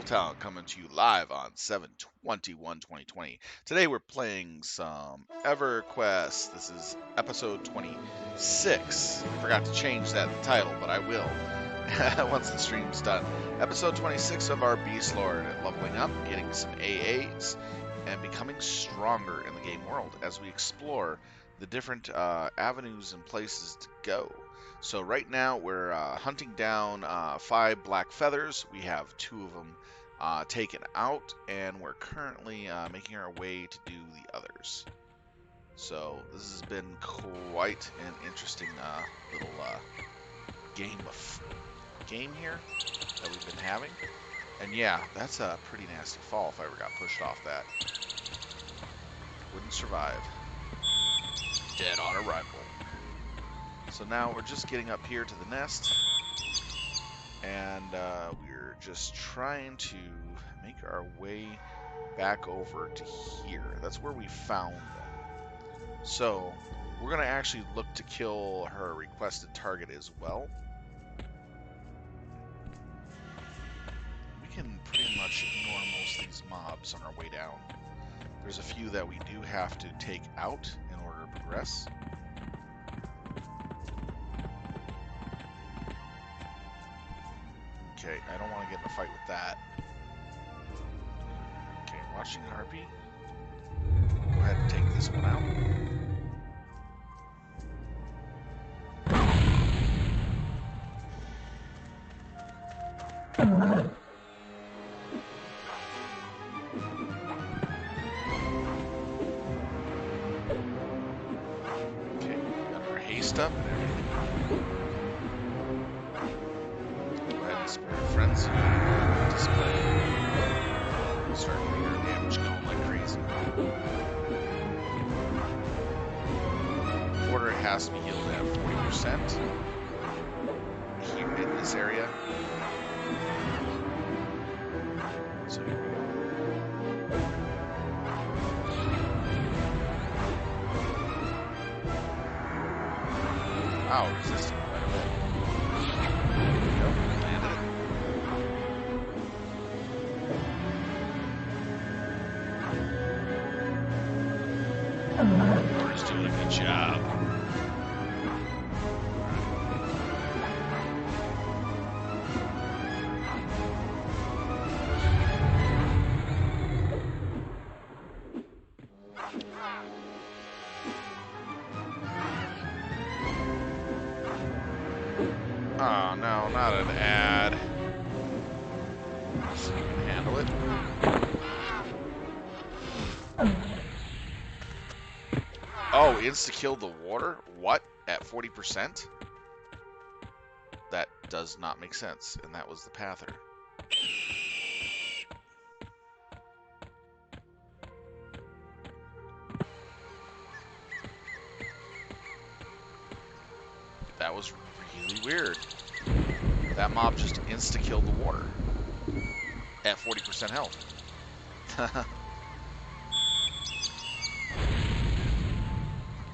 Town coming to you live on 7/21/2020. Today we're playing some EverQuest. This is episode 26. Forgot to change that title, but I will once the stream's done. Episode 26 of our Beastlord, leveling up, getting some AAs, and becoming stronger in the game world as we explore the different avenues and places to go. So right now we're hunting down 5 black feathers. We have 2 of them taken out, and we're currently making our way to do the others. So this has been quite an interesting little game here that we've been having. And yeah, that's a pretty nasty fall if I ever got pushed off that. Wouldn't survive. Dead on arrival. So now we're just getting up here to the nest, and we're just trying to make our way back over to here. That's where we found them. So we're going to actually look to kill her requested target as well. We can pretty much ignore most of these mobs on our way down. There's a few that we do have to take out in order to progress. Okay, I don't want to get in a fight with that. Okay, watching Harpy. Go ahead and take this one out. Okay, got our haste up and everything. Friends, display. Start getting our damage going like crazy. Quarter has to be healed at 40% here in this area. So here we go. Wow, resisting quite a bit. Nope, landed it. Warrior's doing a good job. Oh no, not an ad. So you can handle it. Oh, insta-kill the water? What? At 40%? That does not make sense, and that was the pather. That was really weird. That mob just insta-killed the water at 40% health.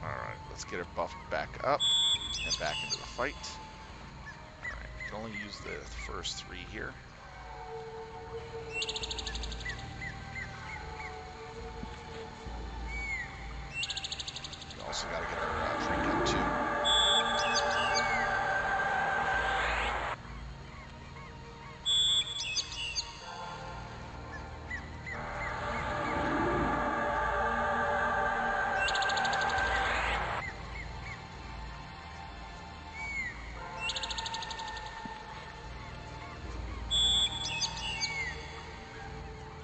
Alright, let's get her buffed back up and back into the fight. Alright, you can only use the first 3 here. You also got to get her drink up too.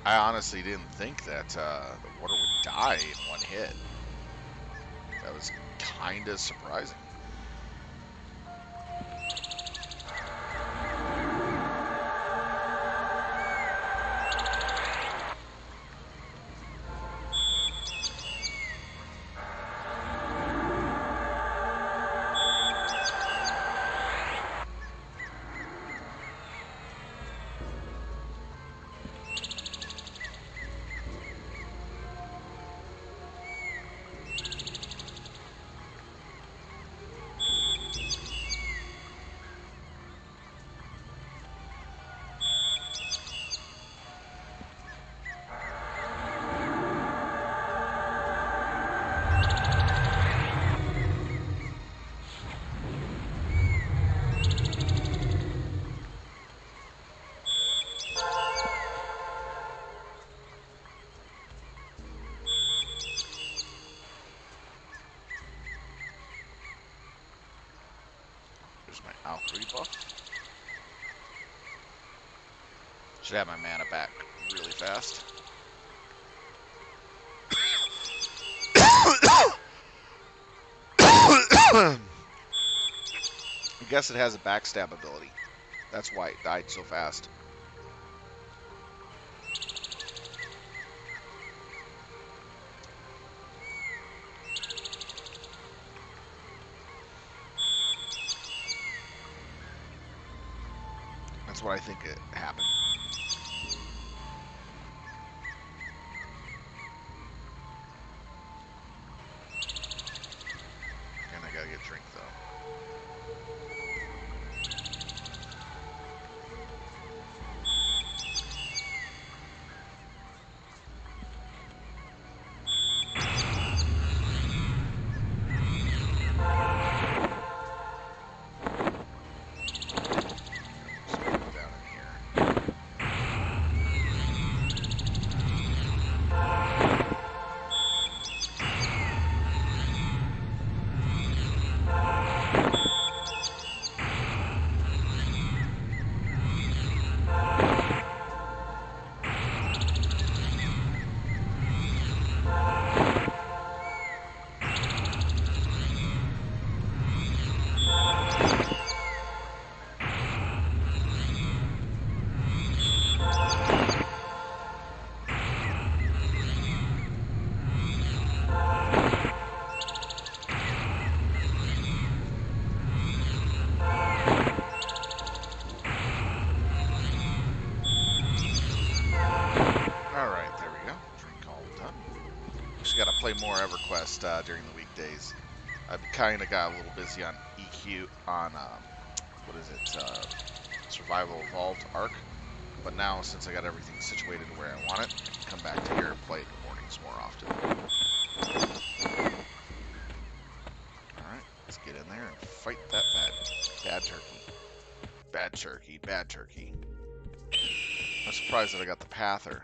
I honestly didn't think that the water would die in one hit. That was kind of surprising. rebuff. Should have my mana back really fast. I guess it has a backstab ability. That's why it died so fast. That's what I think it happened. And I gotta get drink though. Play more EverQuest during the weekdays. I've kind of got a little busy on EQ on what is it? Survival Evolved Arc. But now, since I got everything situated where I want it, I can come back to here and play in the mornings more often. All right, let's get in there and fight that bad turkey. Bad turkey. Bad turkey. I'm surprised that I got the Pather.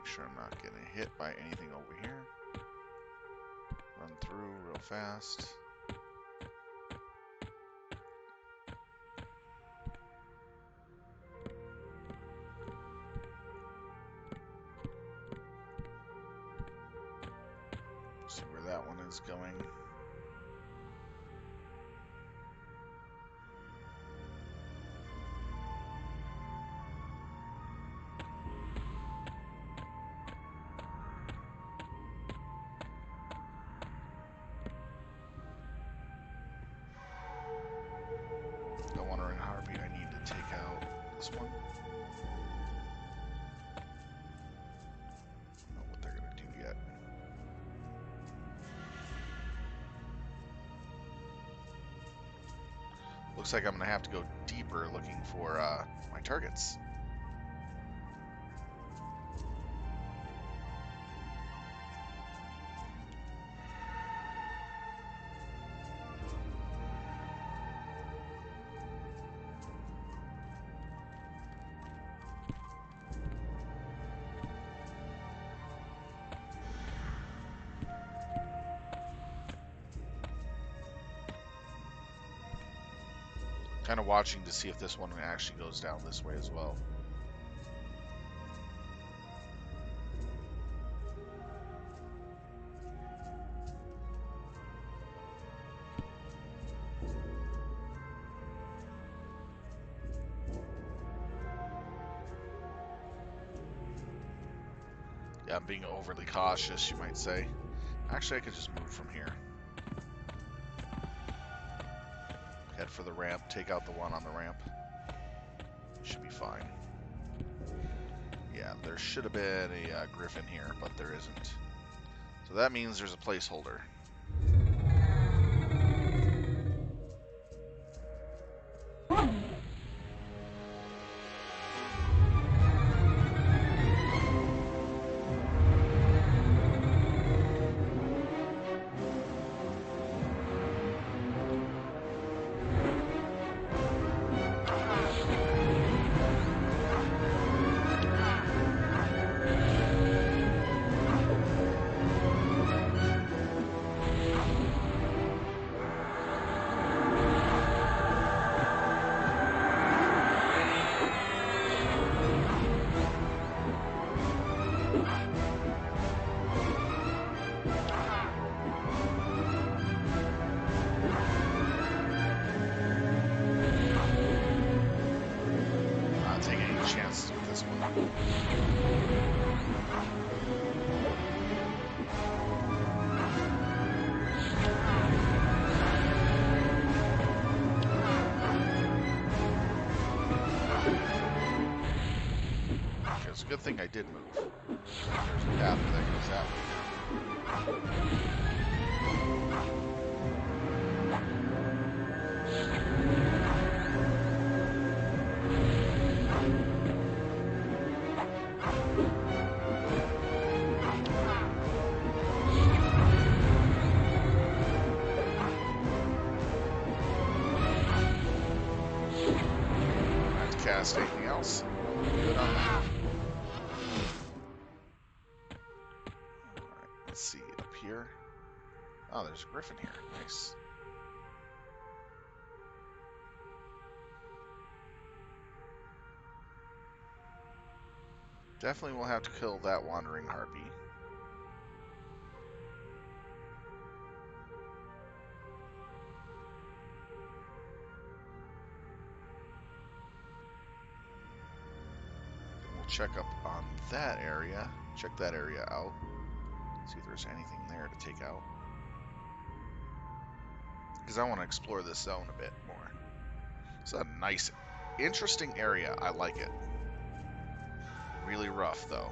Sure I'm not getting hit by anything over here. Run through real fast. See where that one is going. Wandering Heartbeat, I need to take out this one. I don't know what they're going to do yet. Looks like I'm going to have to go deeper looking for my targets. Kind of watching to see if this one actually goes down this way as well. Yeah, I'm being overly cautious, you might say. Actually, I could just move from here. Head for the ramp, take out the one on the ramp. Should be fine. Yeah, there should have been a griffin here, but there isn't. So that means there's a placeholder. a good thing I did move. There's a path that goes that way now. Not to cast anything else. Good on that. Alright, let's see. Up here. Oh, there's a griffin here. Nice. Definitely will have to kill that wandering harpy. Then we'll check up on that area. Check that area out. See if there's anything there to take out. Because I want to explore this zone a bit more. It's a nice, interesting area. I like it. Really rough, though.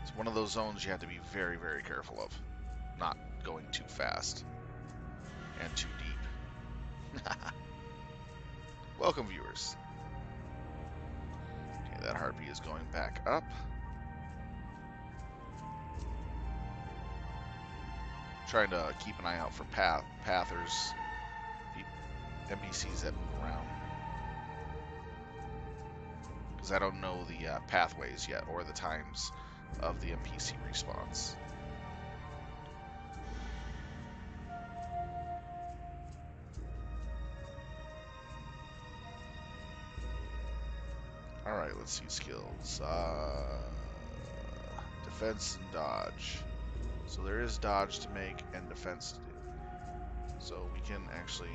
It's one of those zones you have to be very, very careful of. Not going too fast. And too deep. Welcome, viewers. Okay, that harpy is going back up. Trying to keep an eye out for pathers, NPCs that move around. Because I don't know the pathways yet, or the times of the NPC respawns. Alright, let's see skills. Defense and dodge. So there is dodge to make and defense to do. So we can actually...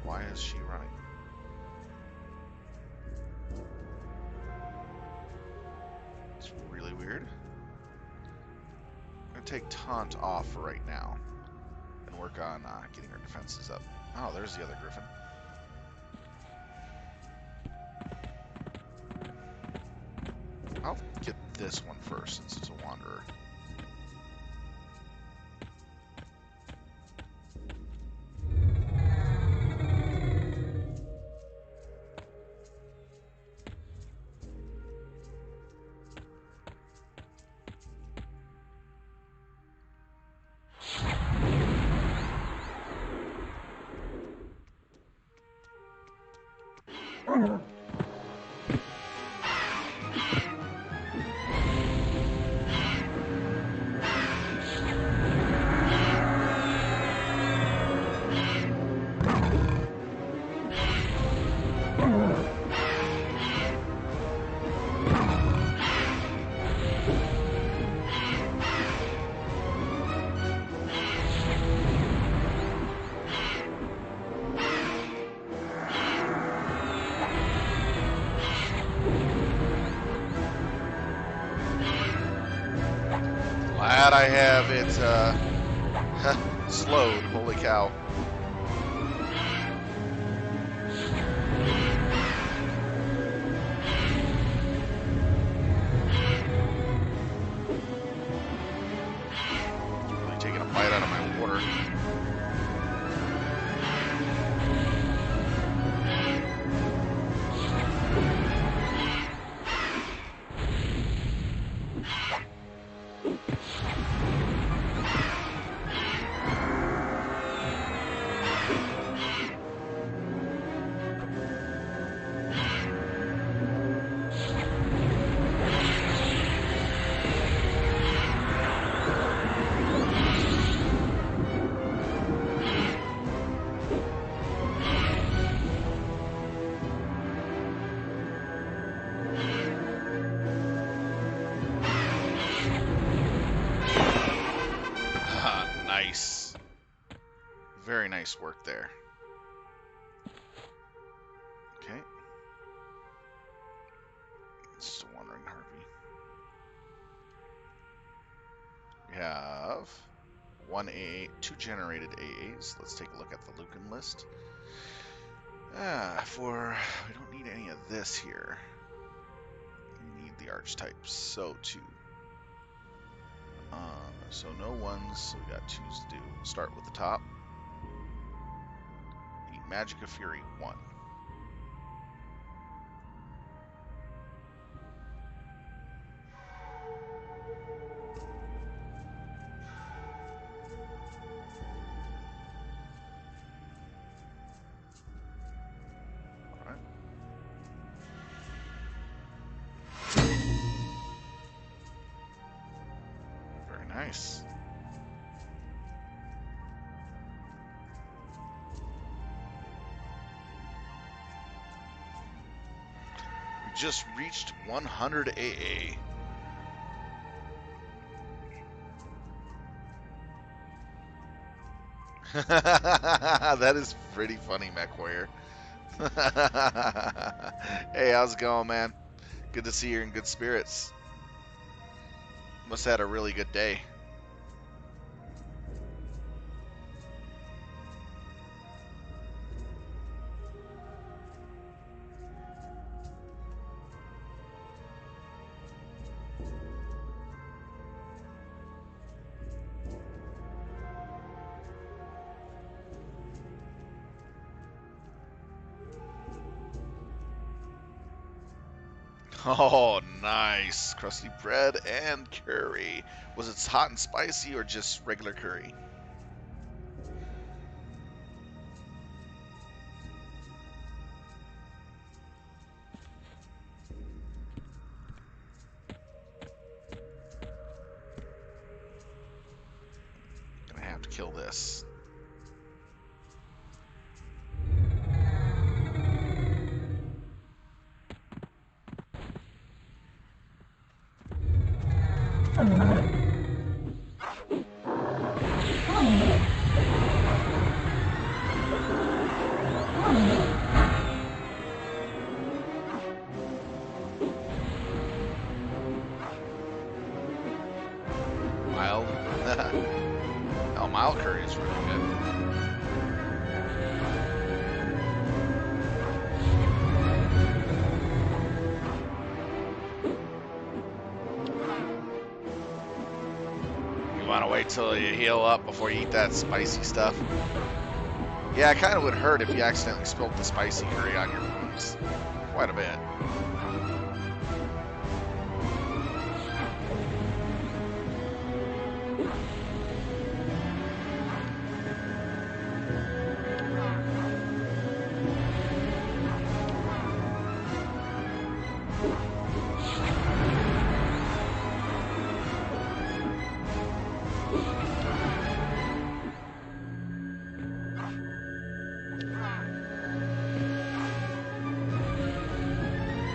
Why is she running? It's really weird. I'm going to take taunt off for right now. And work on getting our defenses up. Oh, there's the other griffin. I'll get this one first since it's a wanderer. Glad I have it slowed. Holy cow. Really taking a bite out of my water. Nice. Very nice work there. Okay. It's just a wandering harpy. We have one AA, 2 generated AAs. Let's take a look at the Lucan list. We don't need any of this here. the archetypes. So 2. So no ones, so we got 2s to do. We'll start with the top. Eat Magic of Fury 1. Alright. Very nice. We just reached 100 AA. That is pretty funny, MechWarrior. Hey, how's it going, man? Good to see you're in good spirits. Must have had a really good day. Oh, nice. Crusty bread and curry. Was it hot and spicy or just regular curry? Gonna have to kill this. Mild. Oh, mild curry is really good. You want to wait till you heal up before you eat that spicy stuff? Yeah, it kind of would hurt if you accidentally spilled the spicy curry on your wounds. Quite a bit.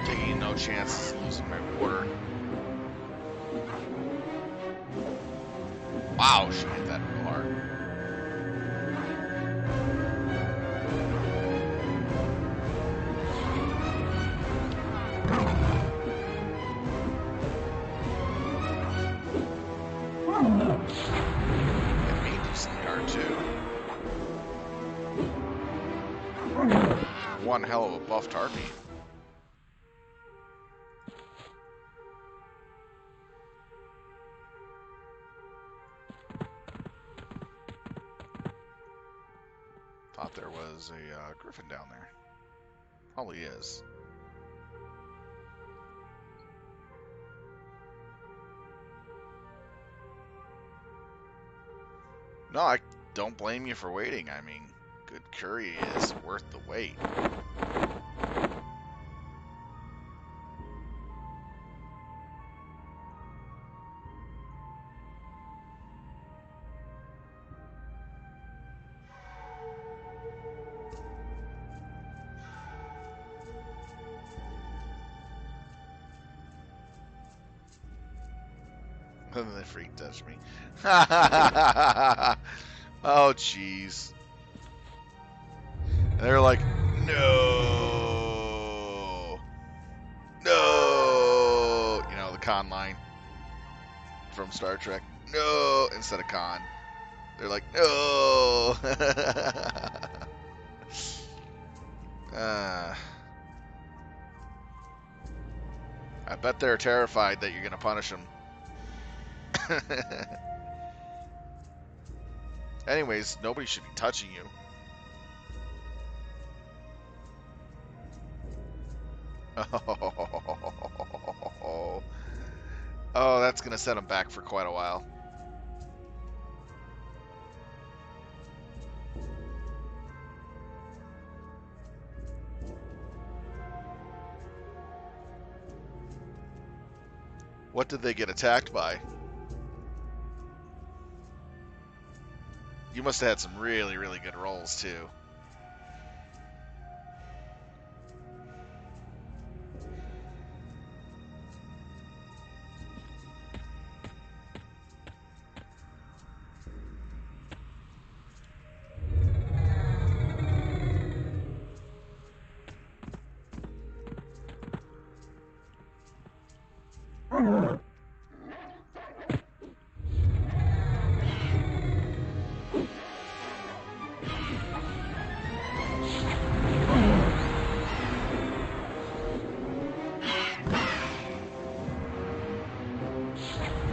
Taking no chances of losing my water. Wow, she hit that real hard. Hit me decent yard too. One hell of a buffed harpy. Thought there was a griffin down there. Probably is. No, I don't blame you for waiting. I mean, good curry is worth the wait. The freak touched me. Oh, jeez. They're like, no. No. You know, the con line from Star Trek. No. Instead of con. They're like, no. I bet they're terrified that you're going to punish them. Anyways, nobody should be touching you. Oh, that's going to set them back for quite a while. What did they get attacked by? You must have had some really, really good rolls, too.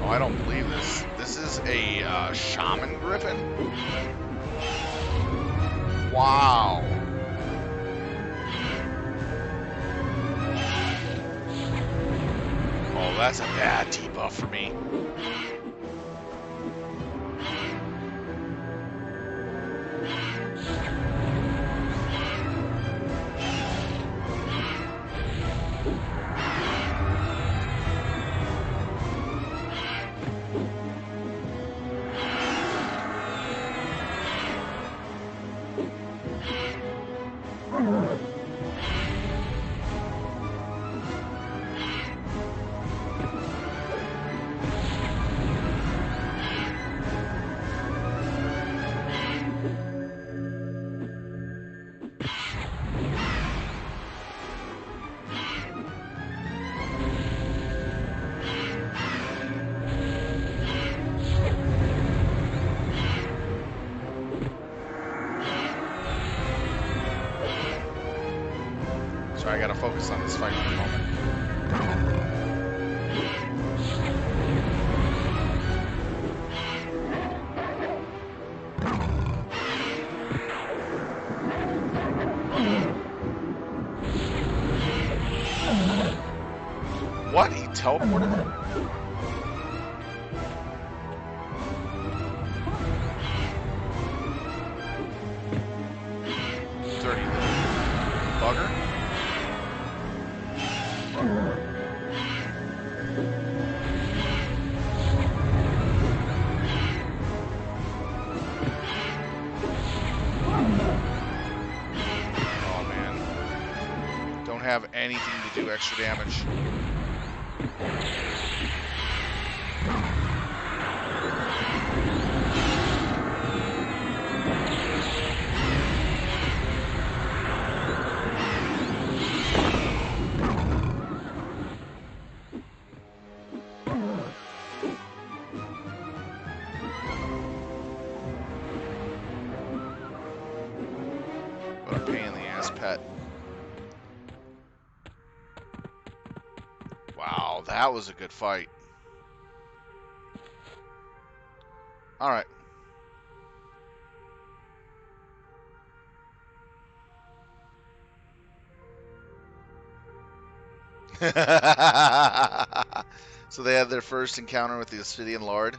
Oh, I don't believe this. This is a shaman griffin? Wow. Oh, that's a bad debuff for me. So I gotta focus on this fight for the moment. What? He teleported? Dirty little bugger. Oh man. Don't have anything to do extra damage. What a pain in the ass pet. Wow, that was a good fight. Alright. So they had their first encounter with the Obsidian Lord.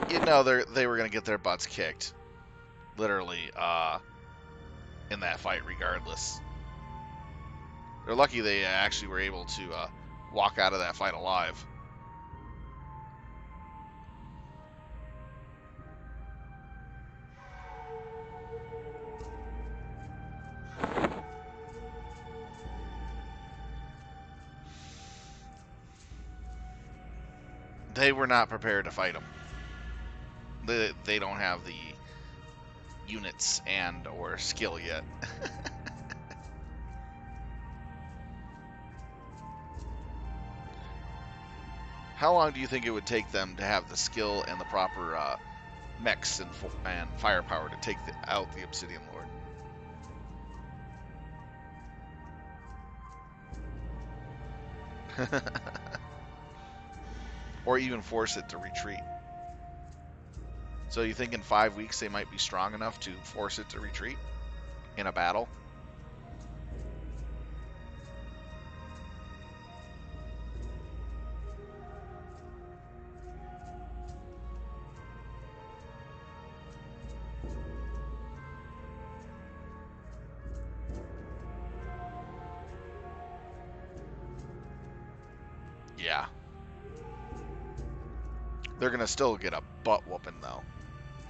You know, they were going to get their butts kicked. Literally, in that fight regardless. They're lucky they actually were able to walk out of that fight alive. They were not prepared to fight them. They don't have the units and or skill yet. How long do you think it would take them to have the skill and the proper mechs and firepower to take out the Obsidian Lord? Or even force it to retreat. So you think in 5 weeks they might be strong enough to force it to retreat in a battle? Yeah. They're going to still get a butt whooping, though,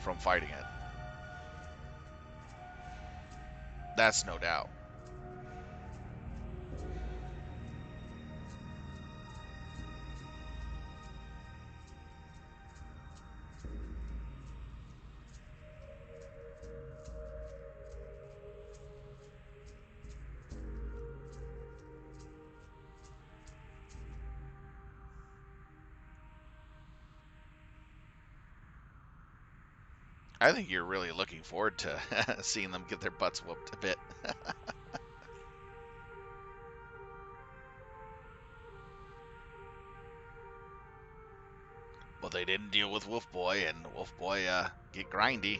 from fighting it. That's no doubt. I think you're really looking forward to seeing them get their butts whooped a bit. Well, they didn't deal with Wolf Boy, and Wolf Boy get grindy.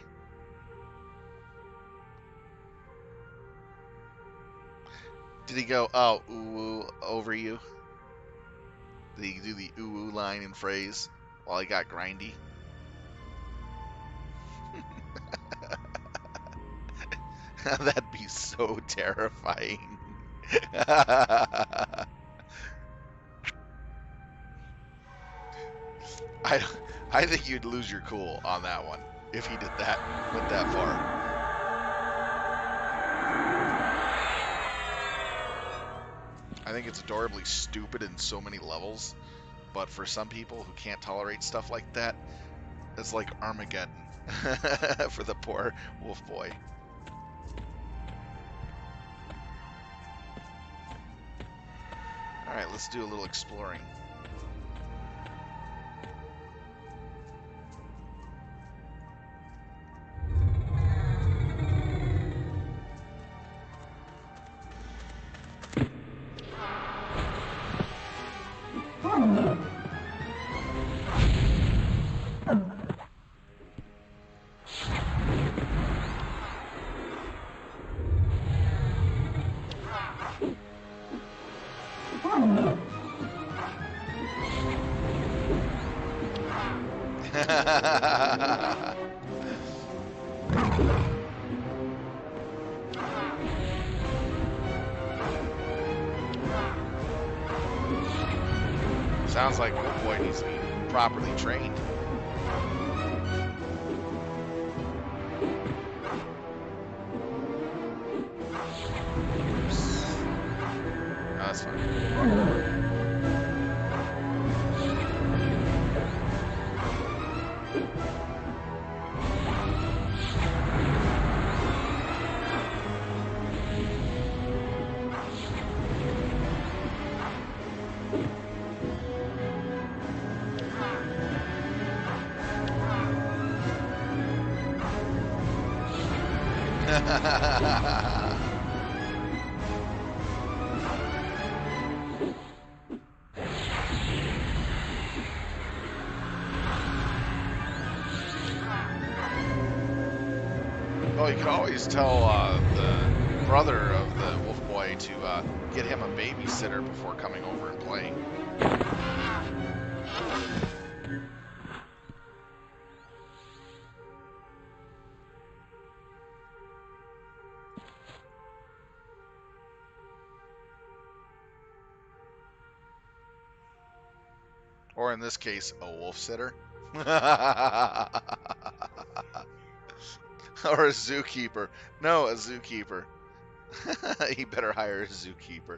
Did he go, oh, ooh, over you? Did he do the ooh line and phrase while he got grindy? That'd be so terrifying. I, I think you'd lose your cool on that one if he did that, went that far. I think it's adorably stupid in so many levels, but for some people who can't tolerate stuff like that, it's like Armageddon for the poor Wolf Boy. Alright, let's do a little exploring. Sounds like Wolf Boy needs to be properly trained. Oh, that's fine. Well, you could always tell the brother of the Wolf Boy to get him a babysitter before coming over and playing. Or in this case, a wolf sitter. Or a zookeeper. No, a zookeeper. He better hire a zookeeper.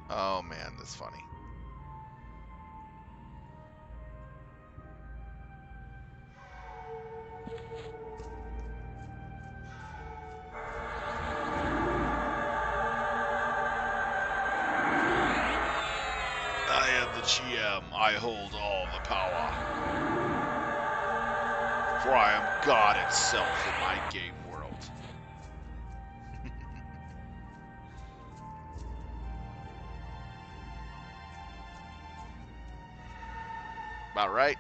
Oh man, that's funny. I am the GM. I hold all the power. For I am God itself in my game world. About right.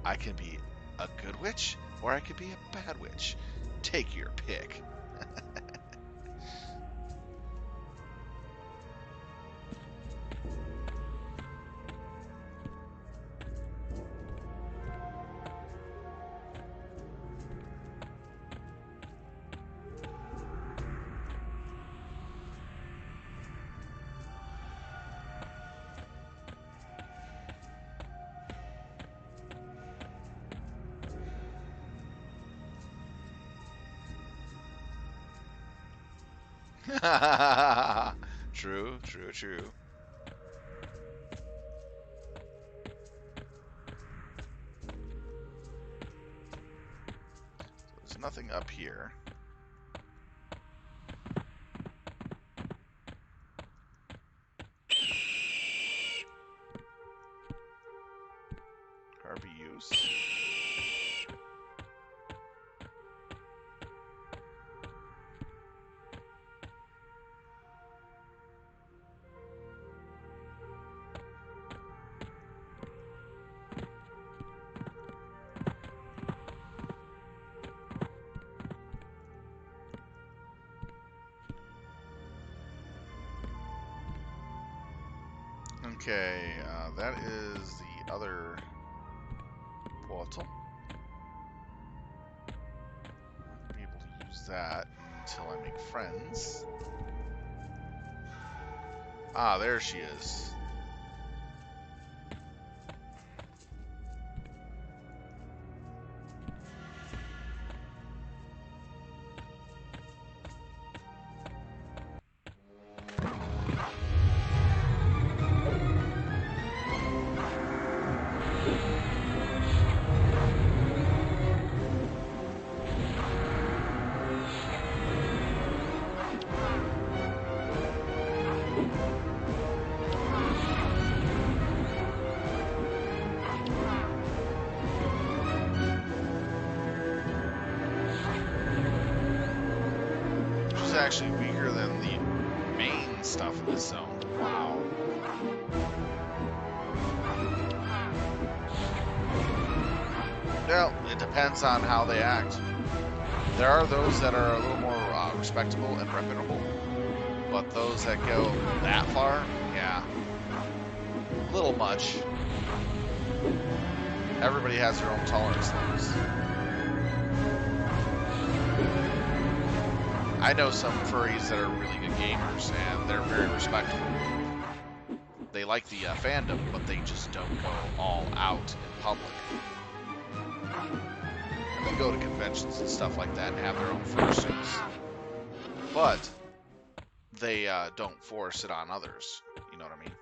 I can be a good witch, or I could be a bad witch. Take your pick. True, true, true. So there's nothing up here. Hardly use. Okay, that is the other portal. I'll be able to use that until I make friends. Ah, there she is. She's actually weaker than the main stuff in this zone. Wow. Well, it depends on how they act. There are those that are a little more respectable and reputable, but those that go that far, yeah, a little much. Everybody has their own tolerance levels. I know some furries that are really good gamers, and they're very respectable. They like the fandom, but they just don't go all out in public. And they go to conventions and stuff like that and have their own fursuits. But they don't force it on others. You know what I mean?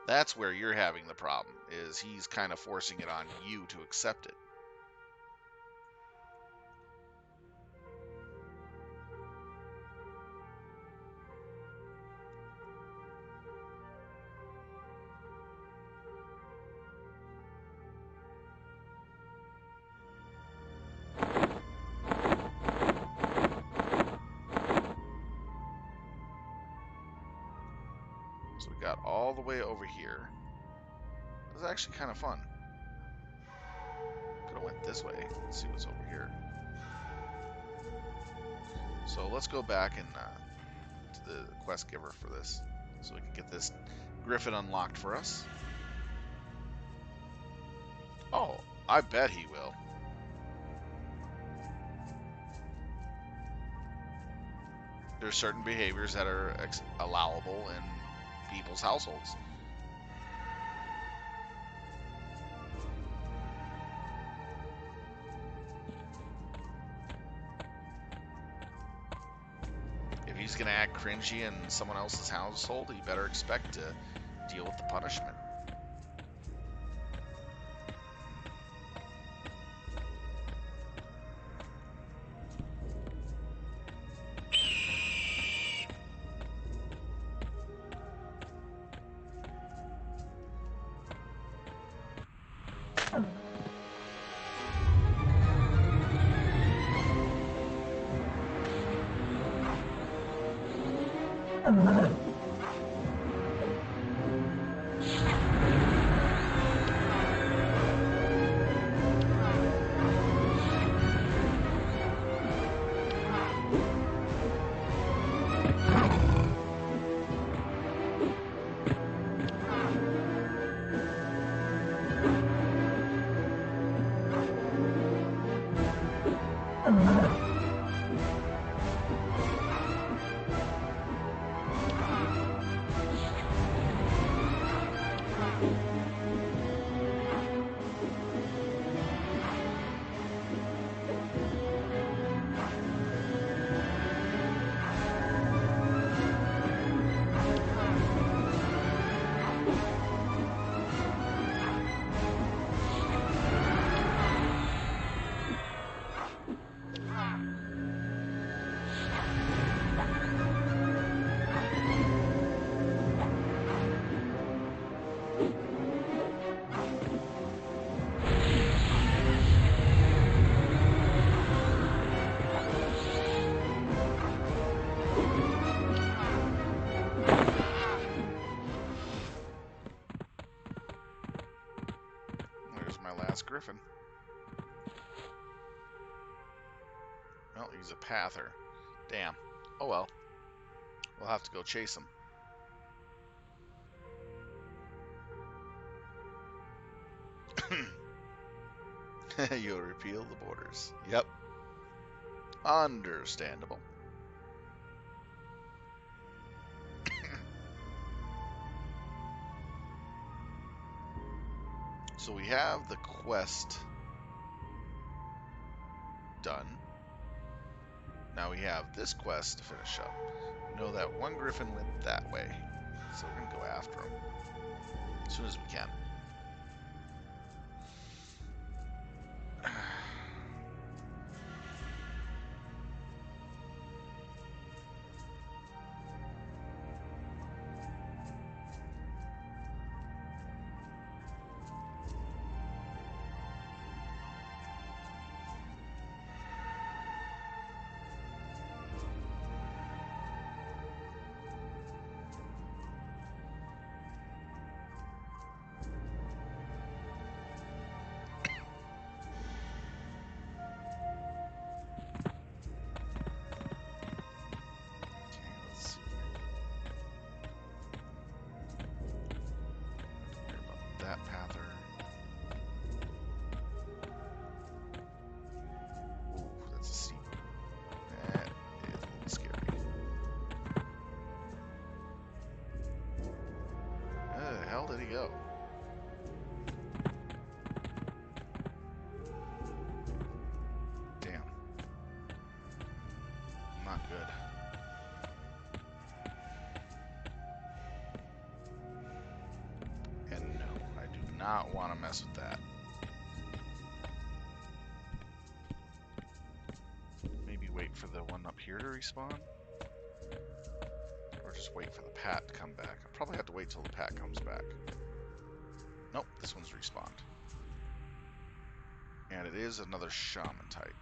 That's where you're having the problem, is he's kind of forcing it on you to accept it. So we got all the way over here. It was actually kind of fun. Could have went this way. Let's see what's over here. So let's go back and to the quest giver for this, so we can get this griffin unlocked for us. Oh, I bet he will. There's certain behaviors that are allowable in people's households. If he's going to act cringy in someone else's household, he better expect to deal with the punishment. Griffin. Well, he's a pather. Damn. Oh well. We'll have to go chase him. You'll repeal the borders. Yep. Understandable. So we have the quest done. Now we have this quest to finish up. We know that one griffin went that way, so we're going to go after him as soon as we can. That pather. Ooh, that's a steep. That is a little scary. Where the hell did he go? Damn. Not good. And no, I do not want to mess with that. Maybe wait for the one up here to respawn? Or just wait for the pat to come back. I'll probably have to wait till the pat comes back. Nope, this one's respawned. And it is another shaman type.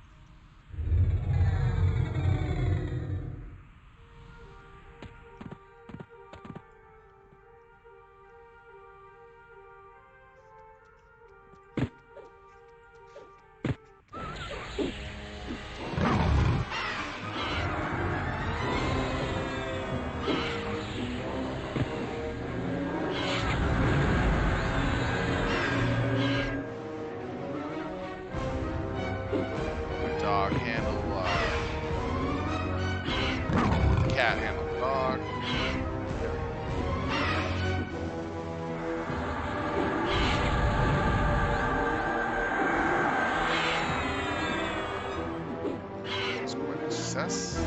Dog handle the cat handle the dog. Let's go into success.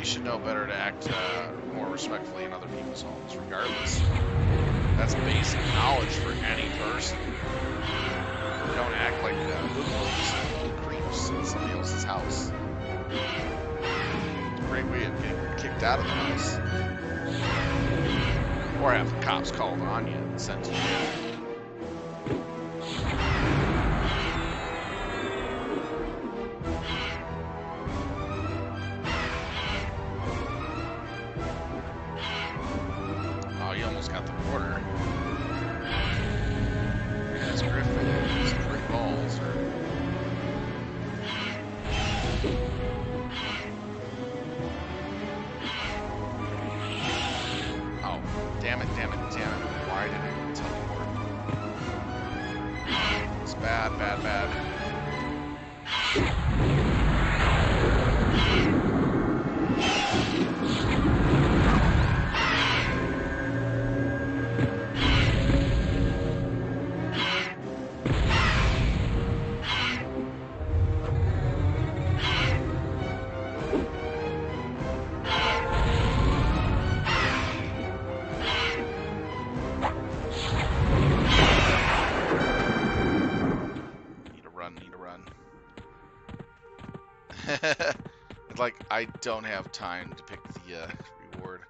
should know better to act more respectfully in other people's homes, regardless. That's basic knowledge for any person. Don't act like hoodlums and creeps in somebody else's house. Great way of getting kicked out of the house. Or have the cops called on you and sent to jail. Oh, you almost got the border. Yes, Griffin. These great balls are... Oh, damn it, damn it, damn it. Why did it teleport? It's bad, bad, bad. Like, I don't have time to pick the reward.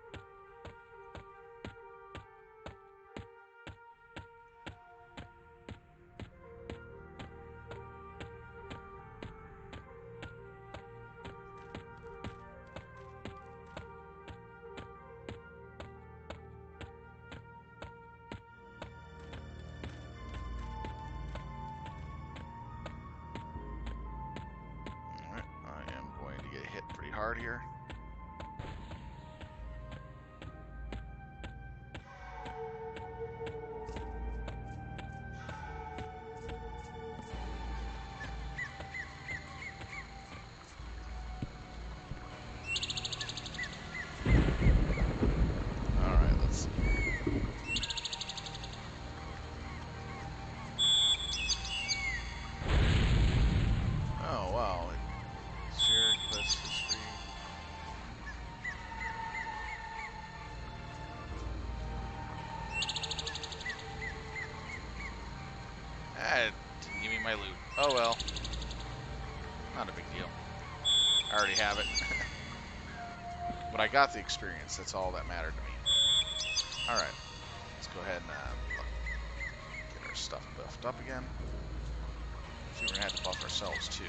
Hard here. All right, let's see. Oh wow, shared quest history. It didn't give me my loot. Oh well. Not a big deal. I already have it. But I got the experience. That's all that mattered to me. Alright. Let's go ahead and get our stuff buffed up again. See, we're going to have to buff ourselves too.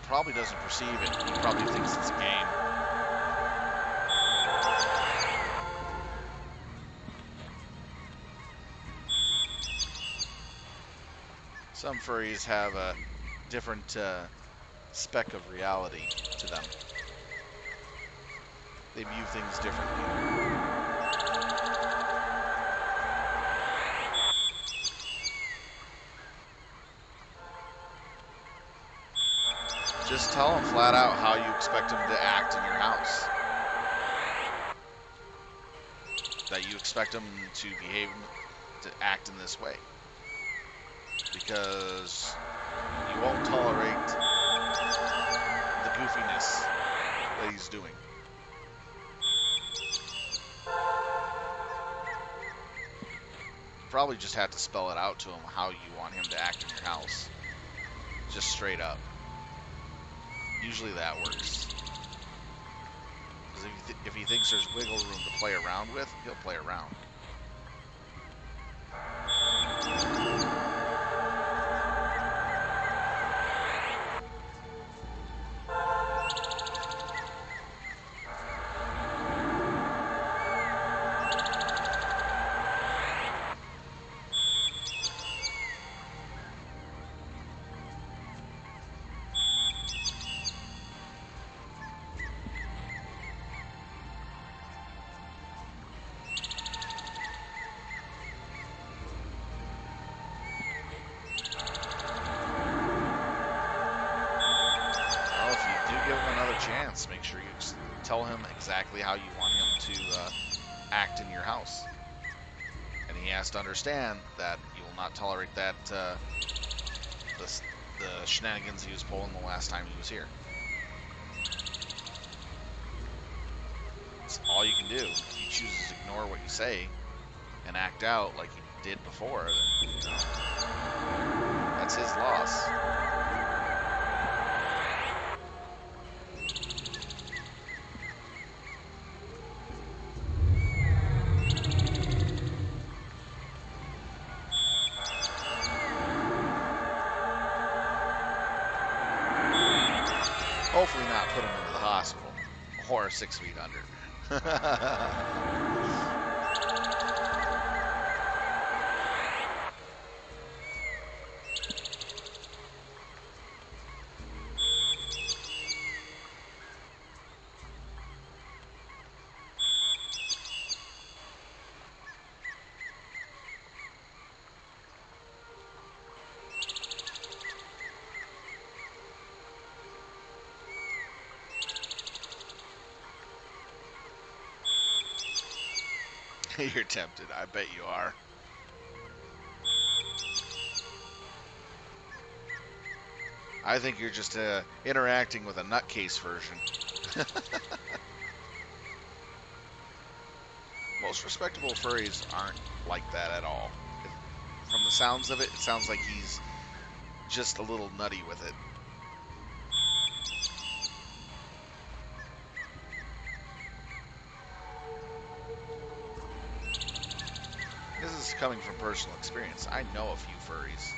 Probably doesn't perceive it. He probably thinks it's a game. Some furries have a different speck of reality to them. They view things differently. Just tell them flat out how you expect them to act in your house. That you expect them to behave, to act in this way. Because you won't tolerate the goofiness that he's doing. You probably just have to spell it out to him how you want him to act in your house. Just straight up. Usually that works. Because if he thinks there's wiggle room to play around with, he'll play around. chance, make sure you just tell him exactly how you want him to act in your house. And he has to understand that you will not tolerate that the shenanigans he was pulling the last time he was here. That's all you can do. If he chooses to ignore what you say and act out like he did before, then, you know, that's his loss. Hopefully not put him into the hospital or 6 feet under. You're tempted. I bet you are. I think you're just interacting with a nutcase version. Most respectable furries aren't like that at all. From the sounds of it, it sounds like he's just a little nutty with it. This is coming from personal experience. I know a few furries,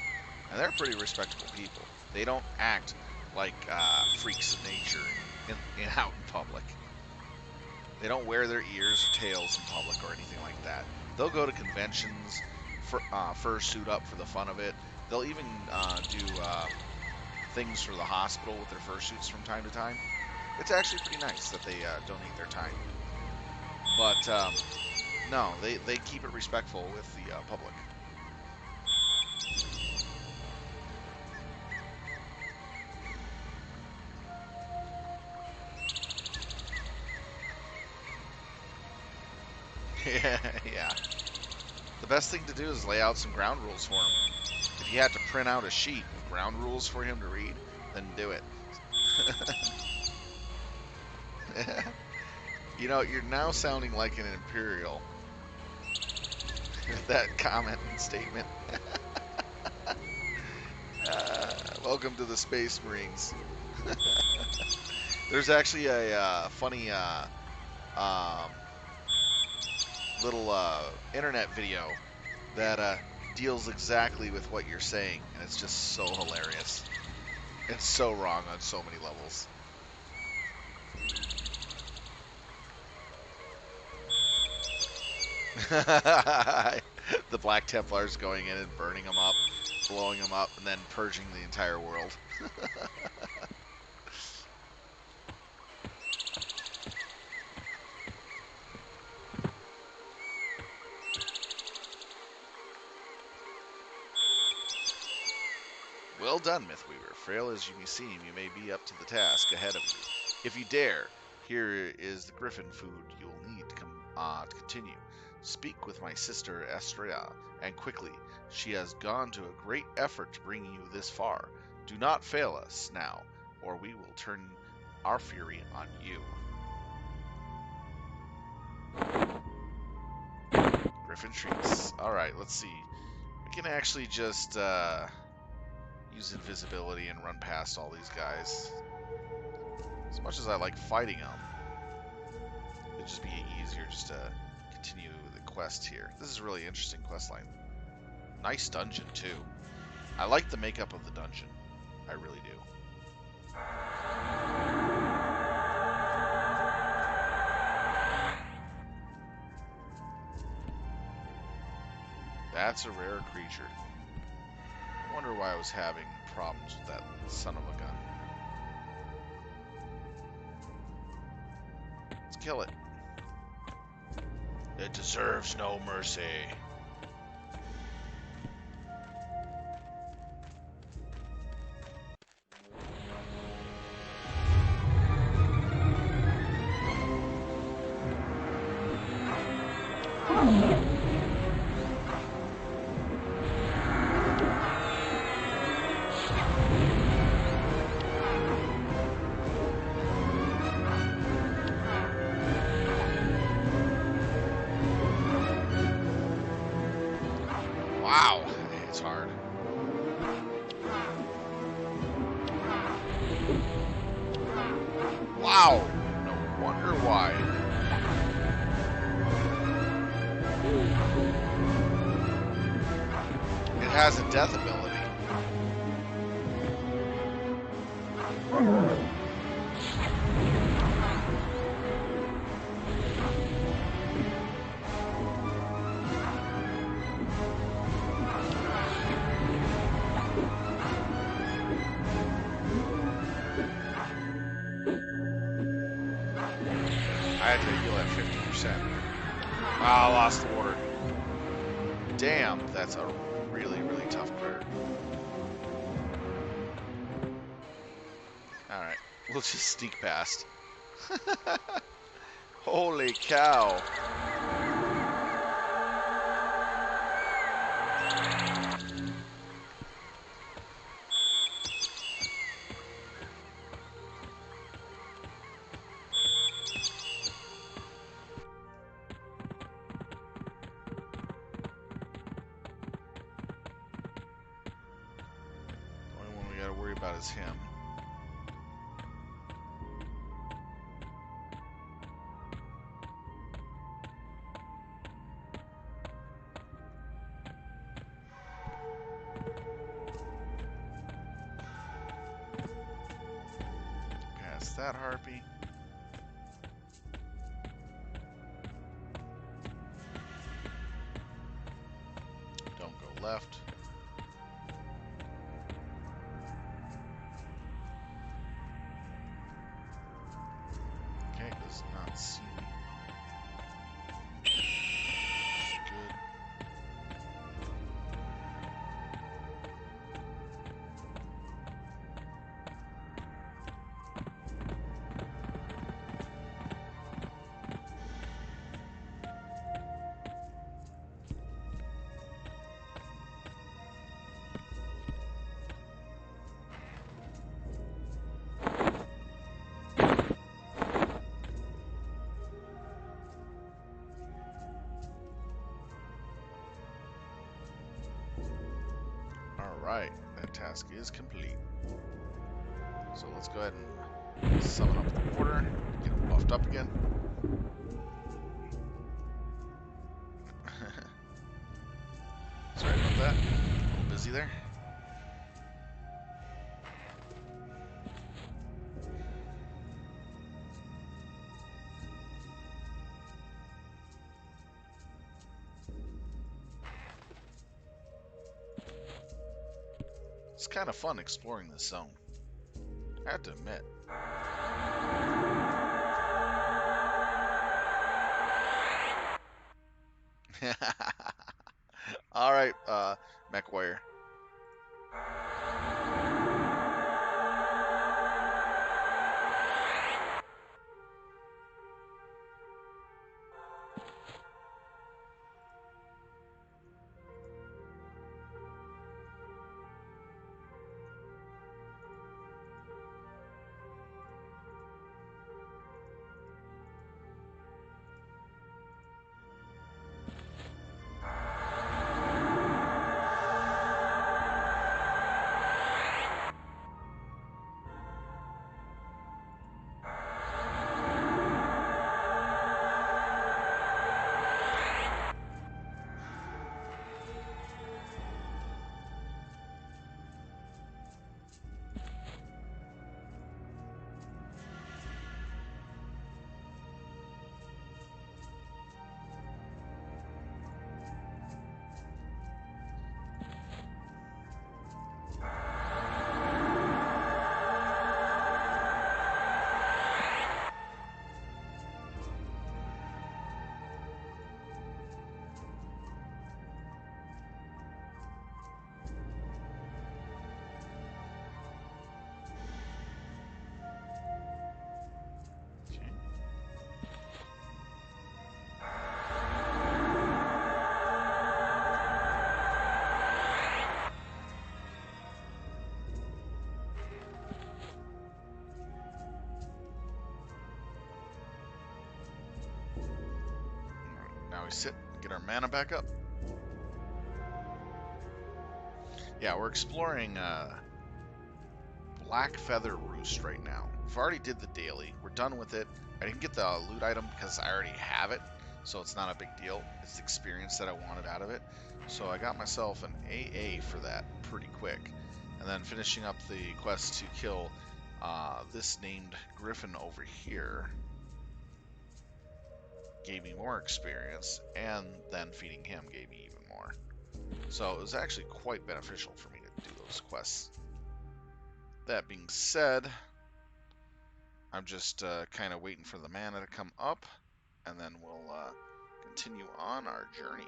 and they're pretty respectable people. They don't act like freaks of nature out in public. They don't wear their ears or tails in public or anything like that. They'll go to conventions, fursuit up for the fun of it. They'll even do things for the hospital with their fursuits from time to time. It's actually pretty nice that they donate their time. But no, they keep it respectful with the public. Yeah. The best thing to do is lay out some ground rules for him. If you had to print out a sheet with ground rules for him to read, then do it. You know, you're now sounding like an Imperial with that comment and statement. Welcome to the Space Marines. There's actually a funny little internet video that deals exactly with what you're saying, and it's just so hilarious. It's so wrong on so many levels. The Black Templars going in and burning them up, blowing them up, and then purging the entire world. Well done, Mythweaver. Frail as you may seem, you may be up to the task ahead of you. If you dare, here is the griffin food you'll need to continue. Speak with my sister Estrella, and quickly. She has gone to a great effort to bring you this far. Do not fail us now, or we will turn our fury on you. Griffin shrieks. Alright, let's see. We can actually just use invisibility and run past all these guys. As much as I like fighting them, it'd just be easier just to continue the quest here. This is a really interesting quest line. Nice dungeon, too. I like the makeup of the dungeon. I really do. That's a rare creature. I wonder why I was having problems with that son of a gun. Let's kill it. It deserves no mercy. Ow! No wonder why. It has a death ability. I had to heal at 50%. Ah, I lost the water. Damn, that's a really, really tough prayer. Alright, we'll just sneak past. Holy cow. The only one we gotta worry about is him. Past that harpy. Don't go left. Okay, does not see me. Good. Alright, that task is complete. So let's go ahead and summon up the water, get him buffed up again. Sorry about that. A little busy there. It's kind of fun exploring this zone, I have to admit. Alright, Mech Warrior. Now we sit, get our mana back up. Yeah, we're exploring Black Feather Roost right now. We've already did the daily. We're done with it. I didn't get the loot item because I already have it, so it's not a big deal. It's the experience that I wanted out of it. So I got myself an AA for that pretty quick. And then finishing up the quest to kill this named Griffin over here gave me more experience, and then feeding him gave me even more. So it was actually quite beneficial for me to do those quests. That being said, I'm just kind of waiting for the mana to come up, and then we'll continue on our journey.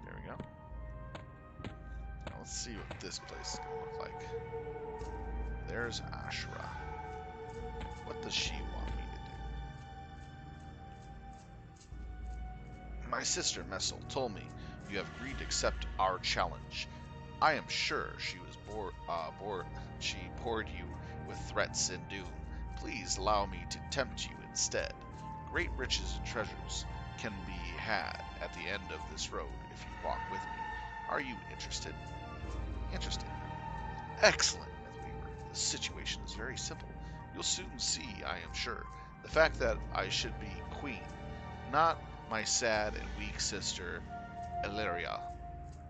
There we go. Now let's see what this place is going to look like. There's Ashra. What does she want me to do? My sister Messel told me you have agreed to accept our challenge. I am sure she was she bored you with threats and doom. Please allow me to tempt you instead. Great riches and treasures can be had at the end of this road if you walk with me. Are you interested? Interested. Excellent, Mythweaver. The situation is very simple. You'll soon see, I am sure. The fact that I should be queen, not my sad and weak sister, Illyria.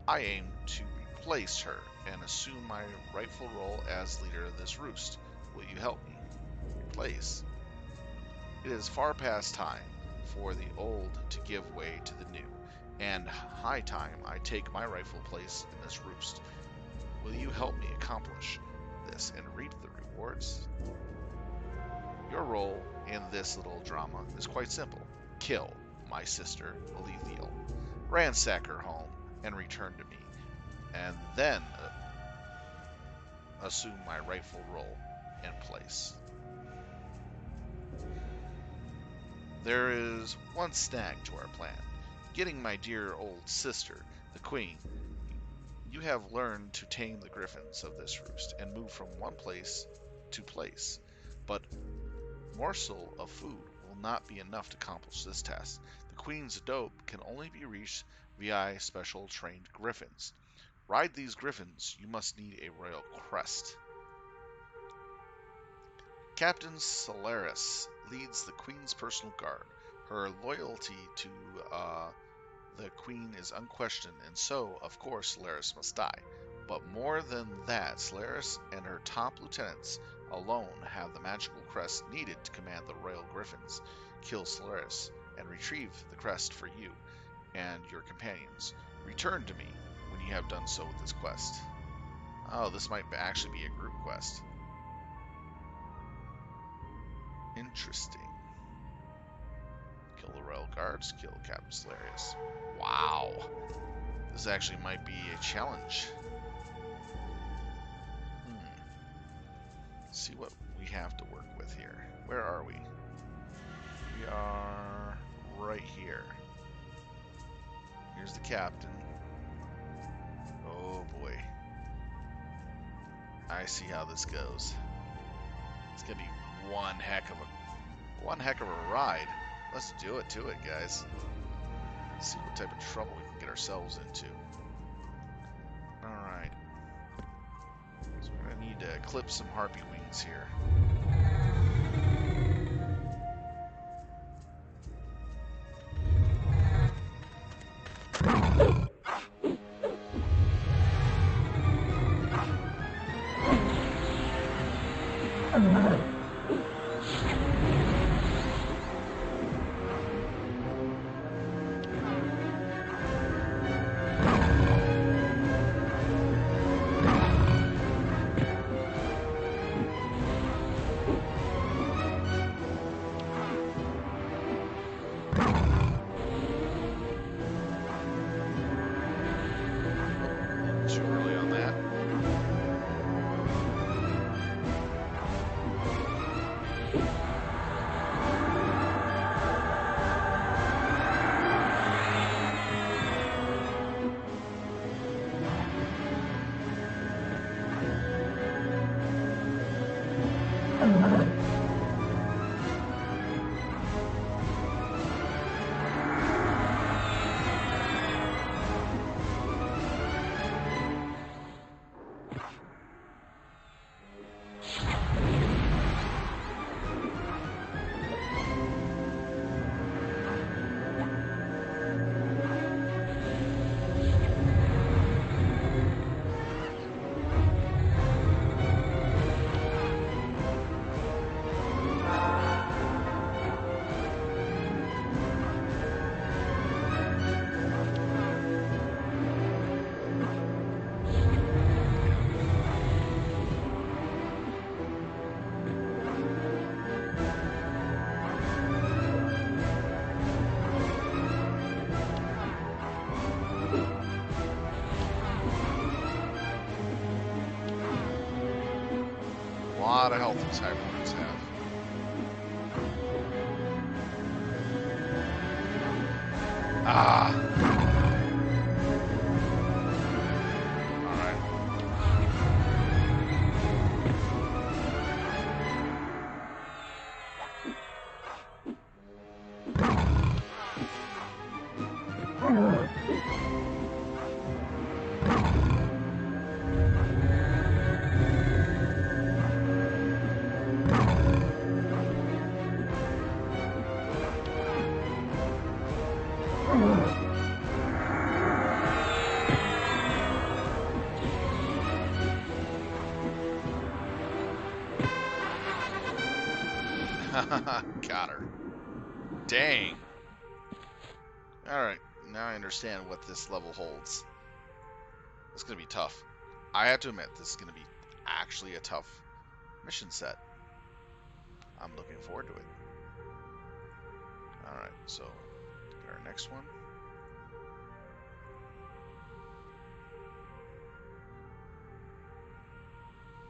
I aim to replace her and assume my rightful role as leader of this roost. Will you help me? Replace. It is far past time for the old to give way to the new, and high time I take my rightful place in this roost. Will you help me accomplish this and reap the rewards? Your role in this little drama is quite simple. Kill my sister, Alethiel, ransack her home, and return to me, and then assume my rightful role and place. There is one snag to our plan. Getting my dear old sister, the queen. You have learned to tame the griffins of this roost and move from one place to place, but morsel of food will not be enough to accomplish this task. The queen's dope can only be reached via special trained griffins. Ride these griffins, you must need a royal crest. Captain Solaris leads the queen's personal guard. Her loyalty to the queen is unquestioned, and so, of course, Solaris must die. But more than that, Solaris and her top lieutenants alone have the magical crest needed to command the royal griffins. Kill Solaris and retrieve the crest for you and your companions. Return to me when you have done so with this quest. Oh, this might actually be a group quest. Interesting. Kill the royal guards, kill Captain Solaris. Wow. This actually might be a challenge. Let's see what we have to work with here. Where are we? We are right here. Here's the captain. Oh boy. I see how this goes. It's gonna be one heck of a ride. Let's do it to it, guys. Let's see what type of trouble we can get ourselves into. Alright. So we're gonna need to clip some harpy wings here. Too early on that. A lot of health these hybrids have. Ah! Alright. Got her. Dang. Alright, now I understand what this level holds. It's going to be tough. I have to admit, this is going to be actually a tough mission set. I'm looking forward to it. Alright, so get our next one.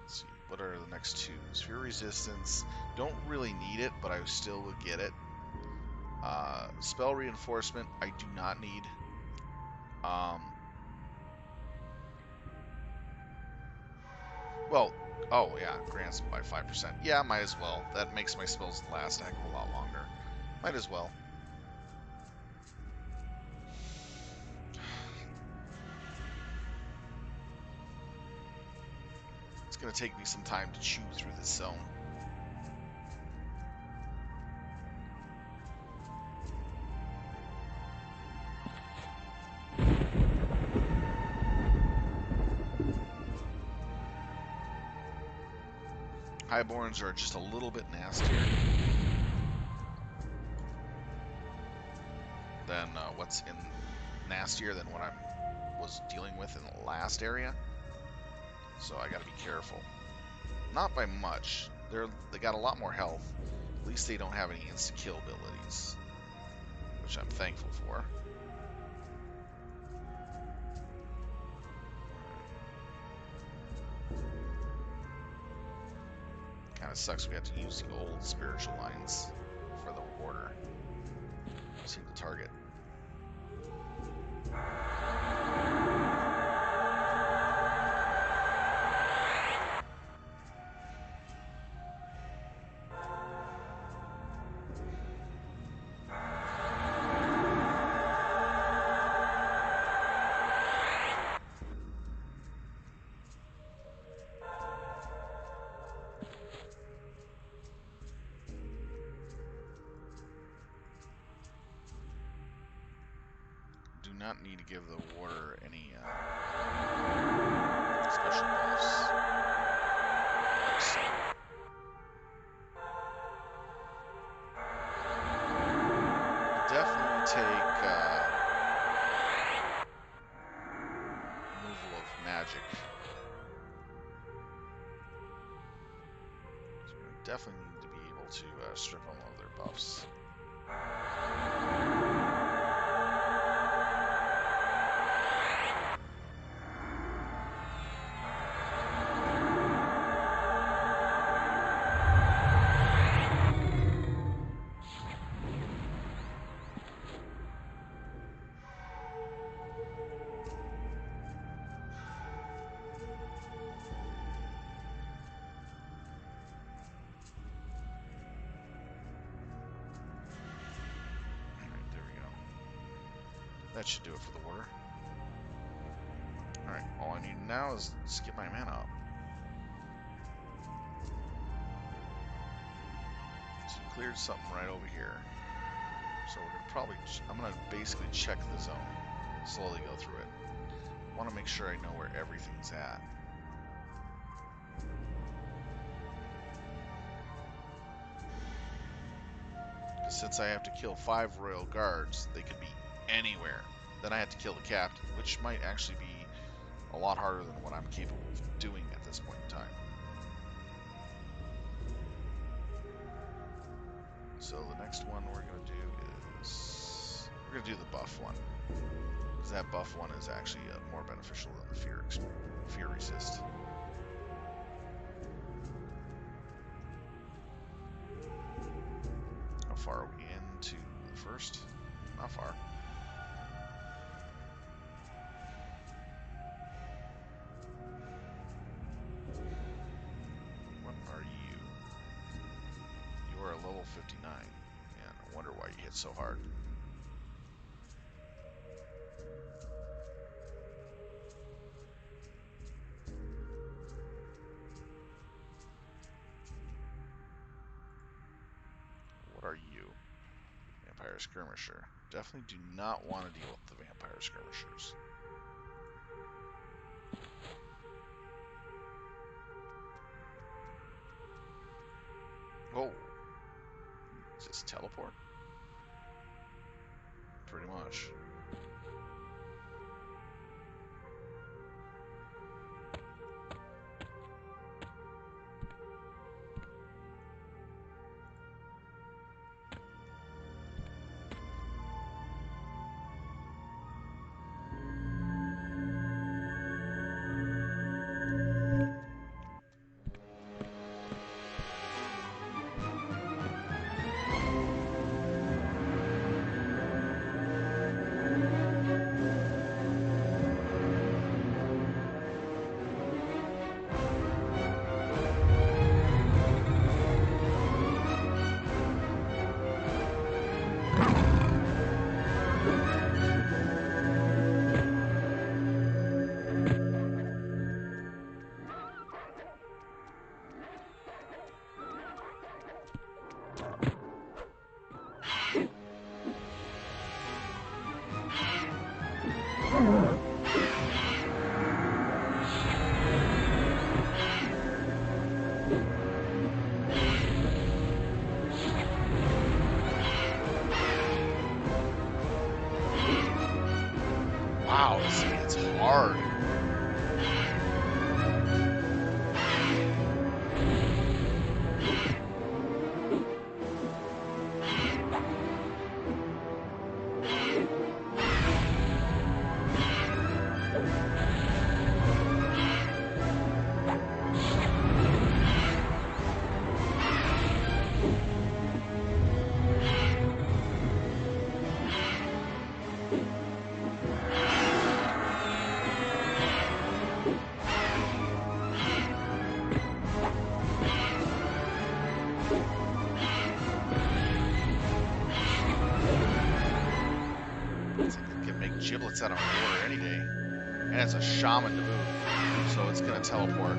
Let's see, what are the next two? Sphere Resistance. Don't really need it, but I still would get it. Spell Reinforcement, I do not need. Well, oh yeah, grants by 5%. Yeah, might as well. That makes my spells last a heck of a lot longer. Might as well. It's going to take me some time to chew through this zone. Highborns are just a little bit nastier than what's in nastier than what I was dealing with in the last area. So I got to be careful. Not by much. They got a lot more health. At least they don't have any insta-kill abilities, which I'm thankful for. Kind of sucks we have to use the old spiritual lines for the order. Seem to target. Do not need to give the water any special buffs. So, definitely take removal of magic. So we definitely need to be able to strip them of their buffs. That should do it for the water. Alright, all I need now is just get my mana up. So we cleared something right over here. So we're gonna probably, I'm gonna basically check the zone. Slowly go through it. Want to make sure I know where everything's at. Because since I have to kill 5 royal guards, they could be anywhere. Then I have to kill the captain, which might actually be a lot harder than what I'm capable of doing at this point in time. So the next one we're going to do is, we're going to do the buff one. Because that buff one is actually more beneficial than the fear resist. How far are we into the first? Not far. What are you? You are a level 59. Man, I wonder why you hit so hard. What are you? Vampire Skirmisher. Definitely do not want to deal with the Vampire Skirmishers. Oh. Just teleport? Pretty much. Wow, see, it's hard. Giblets out of water any day. And it's a shaman to boot, so it's going to teleport.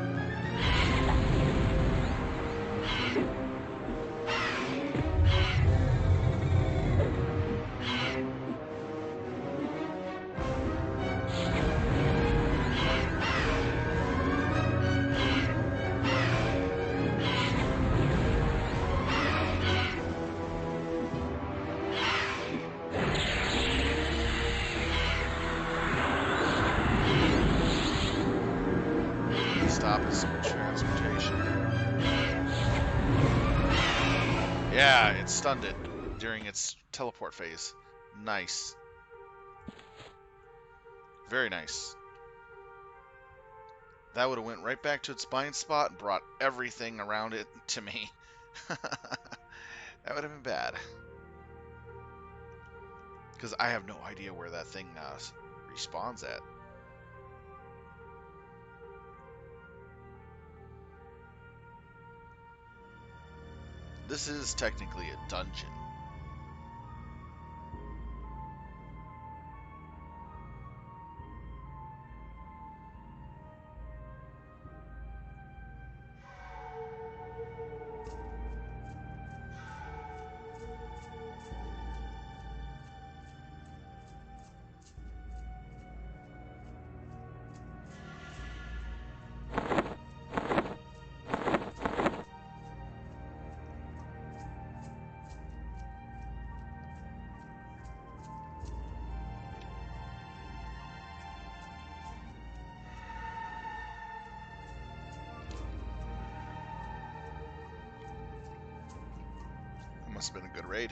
Stop his transportation. Yeah, it stunned it during its teleport phase. Nice. Very nice. That would have went right back to its bind spot and brought everything around it to me. That would have been bad. Because I have no idea where that thing respawns at. This is technically a dungeon. must have been a good raid.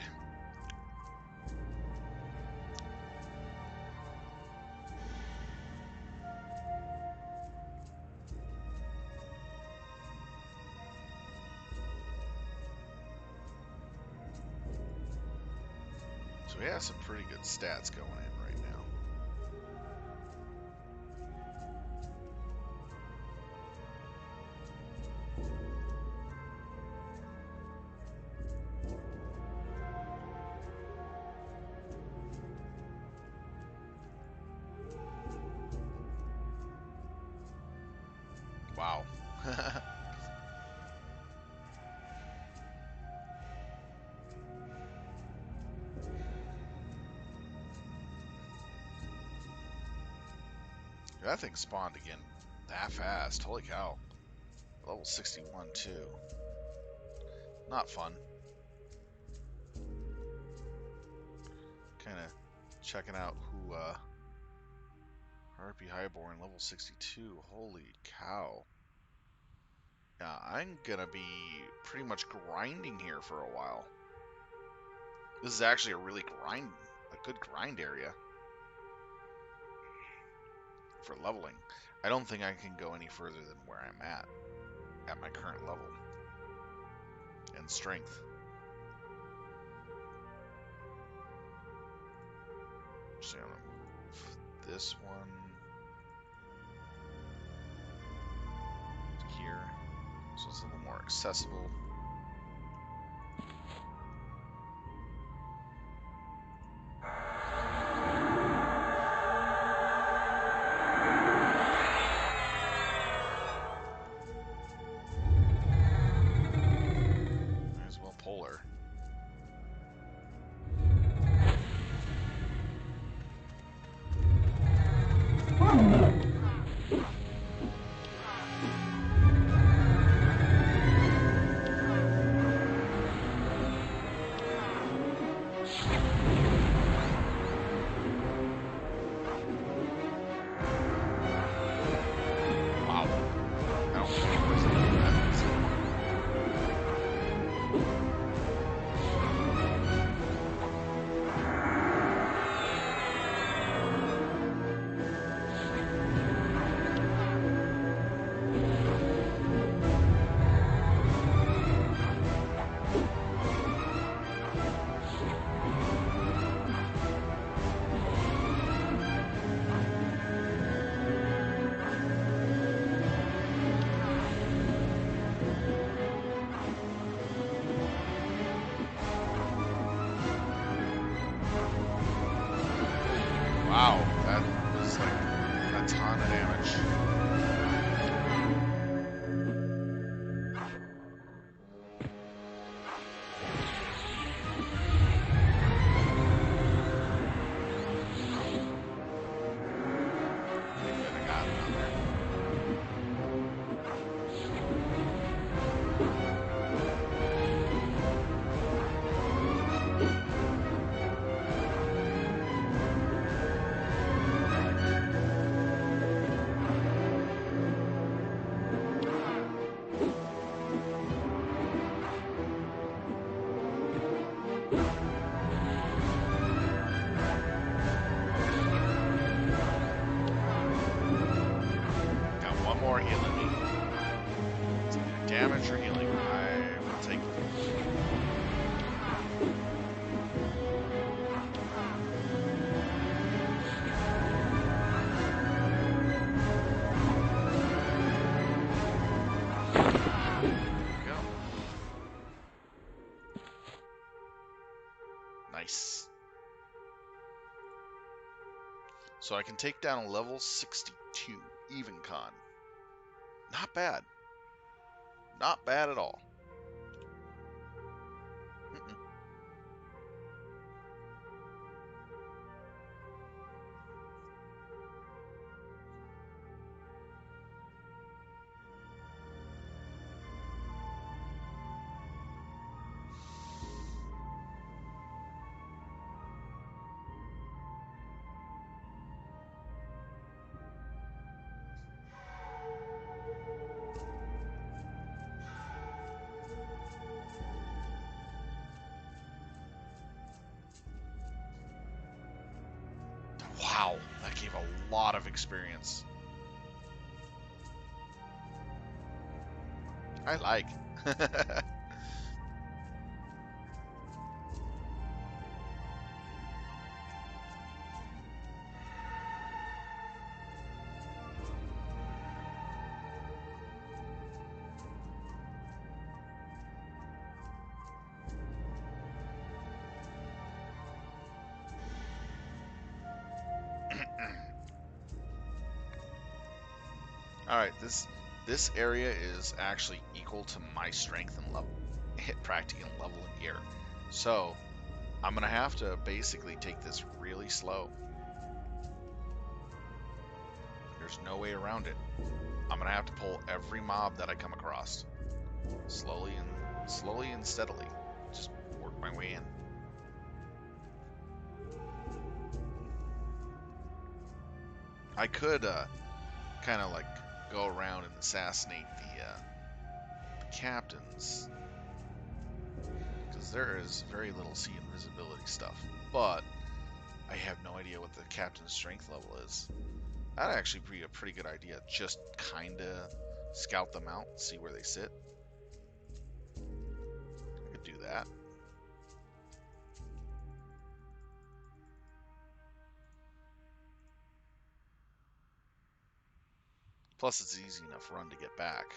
So we have some pretty good stats going in right now. Wow. That thing spawned again that fast. Holy cow. Level 61 too. Not fun. Kind of checking out who RP Highborn, level 62. Holy cow. Yeah, I'm gonna be pretty much grinding here for a while. This is actually a good grind area for leveling. I don't think I can go any further than where I'm at my current level and strength. So I'm gonna move this one here, so it's a little more accessible. Might as well polar. Wow, that was like a ton of damage. Then I got it on there. Got one more healing me. It's either damage or healing. I will take it. Nice. So I can take down a level 62 even con. Not bad. Not bad at all. Mm-mm. lot of experience. I like. Alright, this area is actually equal to my strength and level, practicing level and gear. So I'm gonna have to basically take this really slow. There's no way around it. I'm gonna have to pull every mob that I come across. Slowly and steadily. Just work my way in. I could kind of like go around and assassinate the captains, because there is very little sea invisibility stuff, but I have no idea what the captain's strength level is. That'd actually be a pretty good idea. Just kind of scout them out, see where they sit. I could do that. Plus, it's an easy enough run to get back.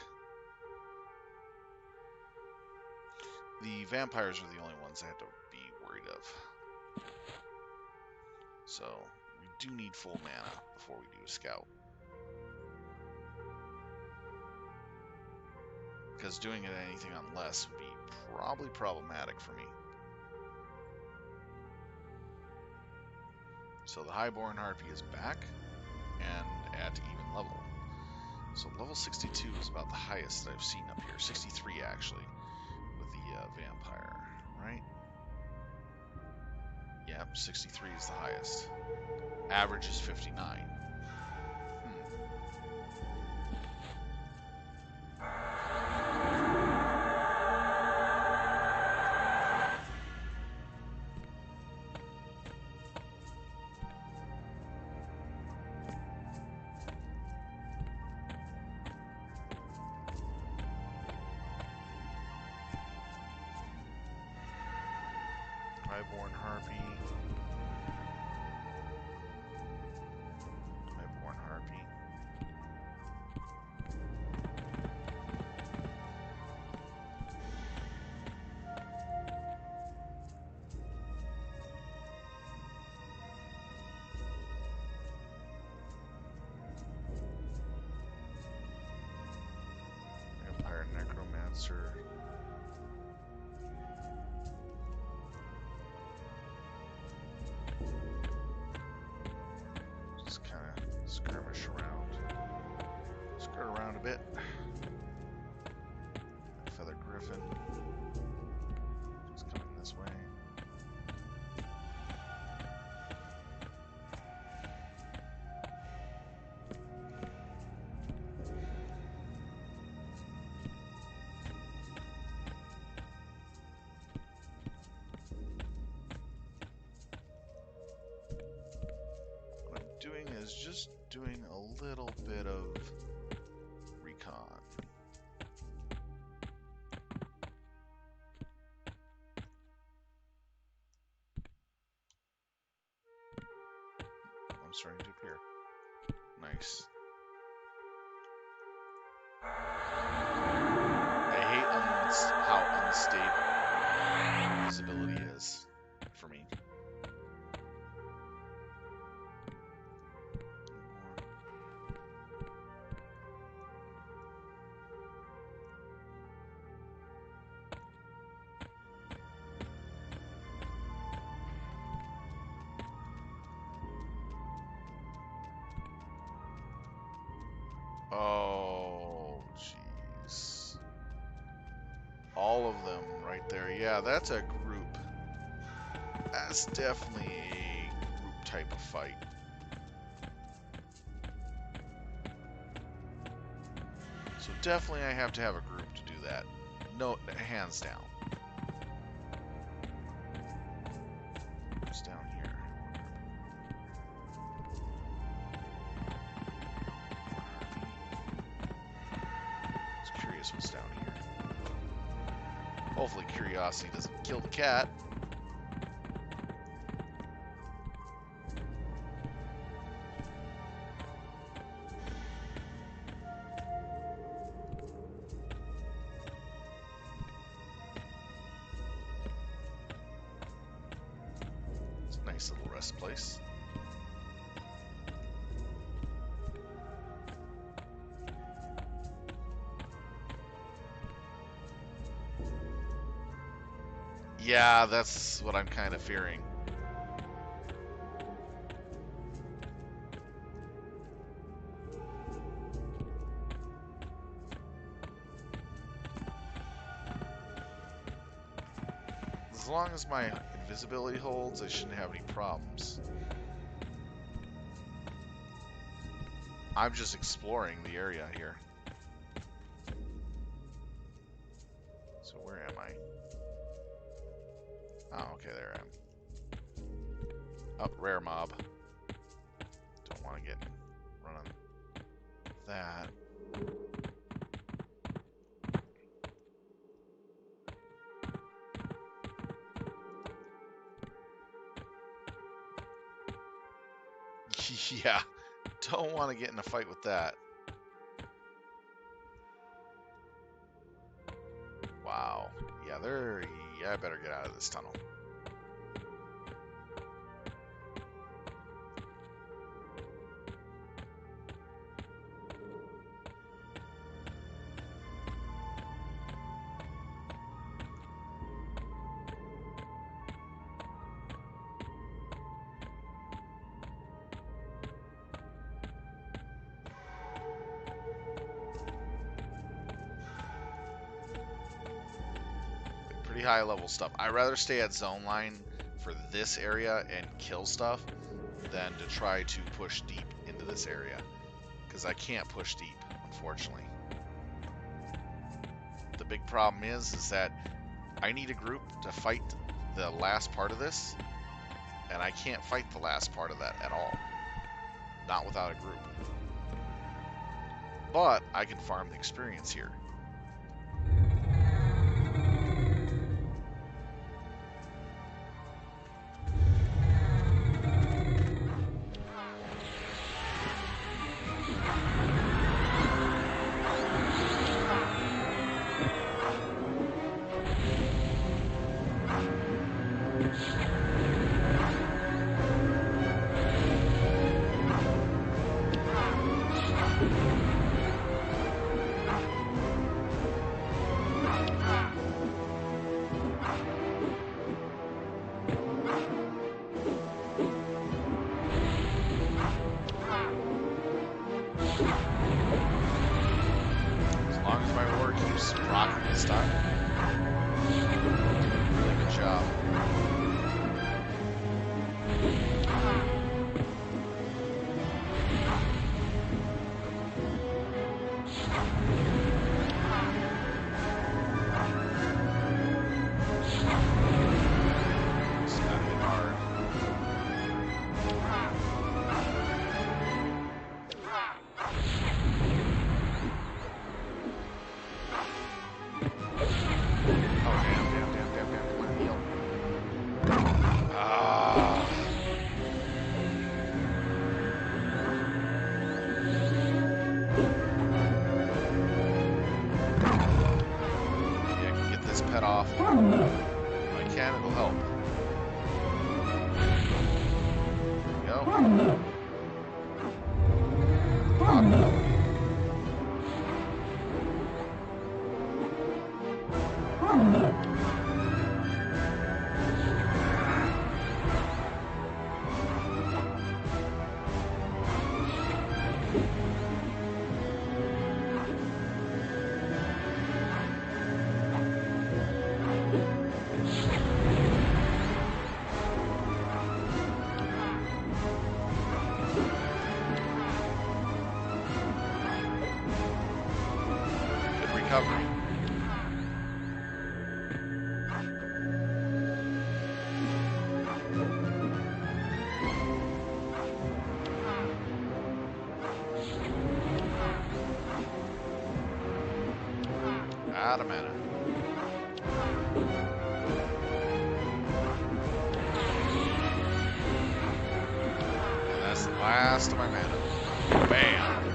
The vampires are the only ones I have to be worried of. So, we do need full mana before we do a scout. Because doing it anything on less would be probably problematic for me. So the Highborn Harpy is back and at even level. So level 62 is about the highest that I've seen up here. 63 actually, with the vampire, right? Yep, 63 is the highest. Average is 59. Highborn Harpy. Highborn Harpy. Vampire Necromancer. Just kind of skirmish around. Skirt around a bit. Feather Griffin. Just coming this way. What I'm doing is just doing a little bit of recon. I'm starting to appear. Nice. I hate how unstable visibility is for me. Oh, jeez. All of them right there. Yeah, that's a group. That's definitely a group type of fight. So definitely I have to have a group to do that. No, hands down. It's down here. curious what's down here. Hopefully curiosity doesn't kill the cat. It's a nice little rest place. Yeah, that's what I'm kind of fearing. As long as my invisibility holds, I shouldn't have any problems. I'm just exploring the area here. So where am I? Oh, okay, there I am. Oh, rare mob. Don't want to get running that. Yeah, don't want to get in a fight with that. Wow. Yeah, I better get out of this tunnel. Pretty high level stuff. I'd rather stay at zone line for this area and kill stuff than to try to push deep into this area, because I can't push deep, unfortunately. The big problem is that I need a group to fight the last part of this, and I can't fight the last part of that at all. Not without a group. But I can farm the experience here. Rocking this time. Really good job. It's gotta hit hard. Pet off. If I can, it'll help. There we go. Recovery. Out of mana. And that's the last of my mana. Bam!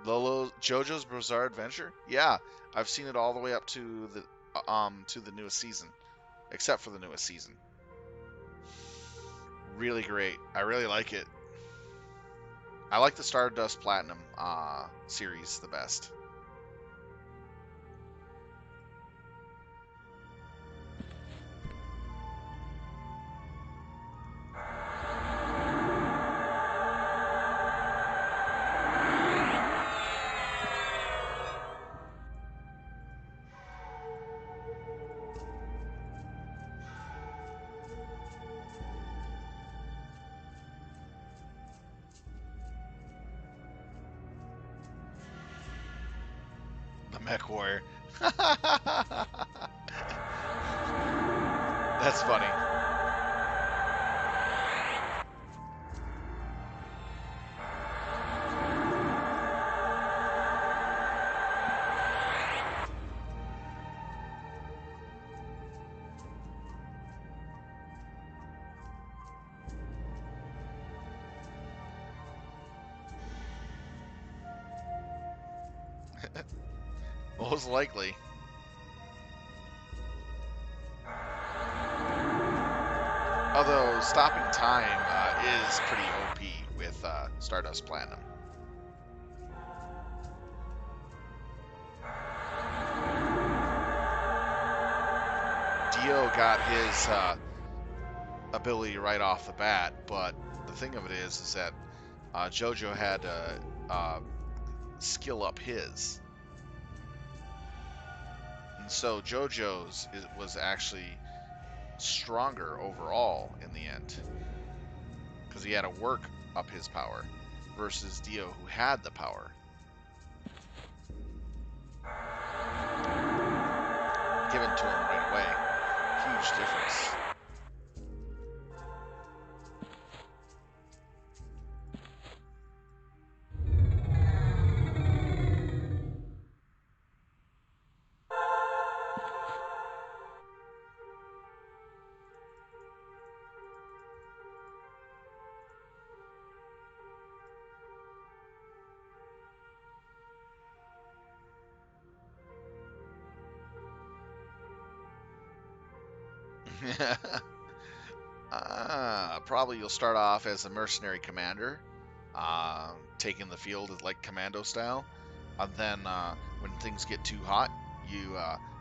Lolo's JoJo's Bizarre Adventure? Yeah, I've seen it all the way up to the newest season, except for the newest season. Really great. I really like it. I like the Stardust Platinum series the best. The Mech Warrior. That's funny. Most likely. Although stopping time is pretty OP with Stardust Platinum. Dio got his ability right off the bat, but the thing of it is that JoJo had to skill up his. And so JoJo's was actually stronger overall in the end, because he had to work up his power versus Dio, who had the power. Given to him right away. Huge difference. Probably you'll start off as a mercenary commander, taking the field like commando style, and then when things get too hot, you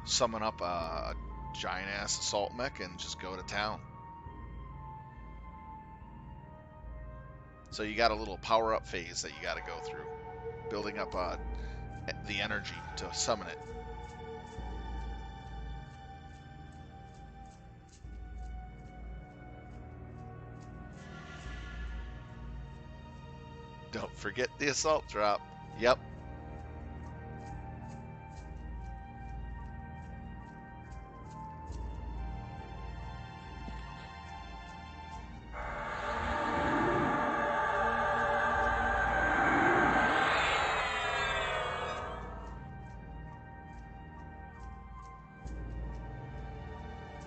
summon up a giant ass assault mech and just go to town. So you got a little power up phase that you got to go through, building up the energy to summon it. Don't forget the assault drop. Yep.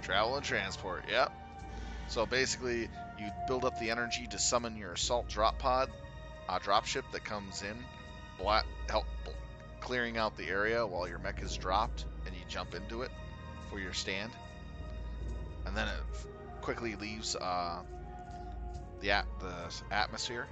Travel and transport, yep. So basically, you build up the energy to summon your assault drop pod, dropship that comes in, help clearing out the area while your mech is dropped, and you jump into it for your stand. And then it quickly leaves the atmosphere.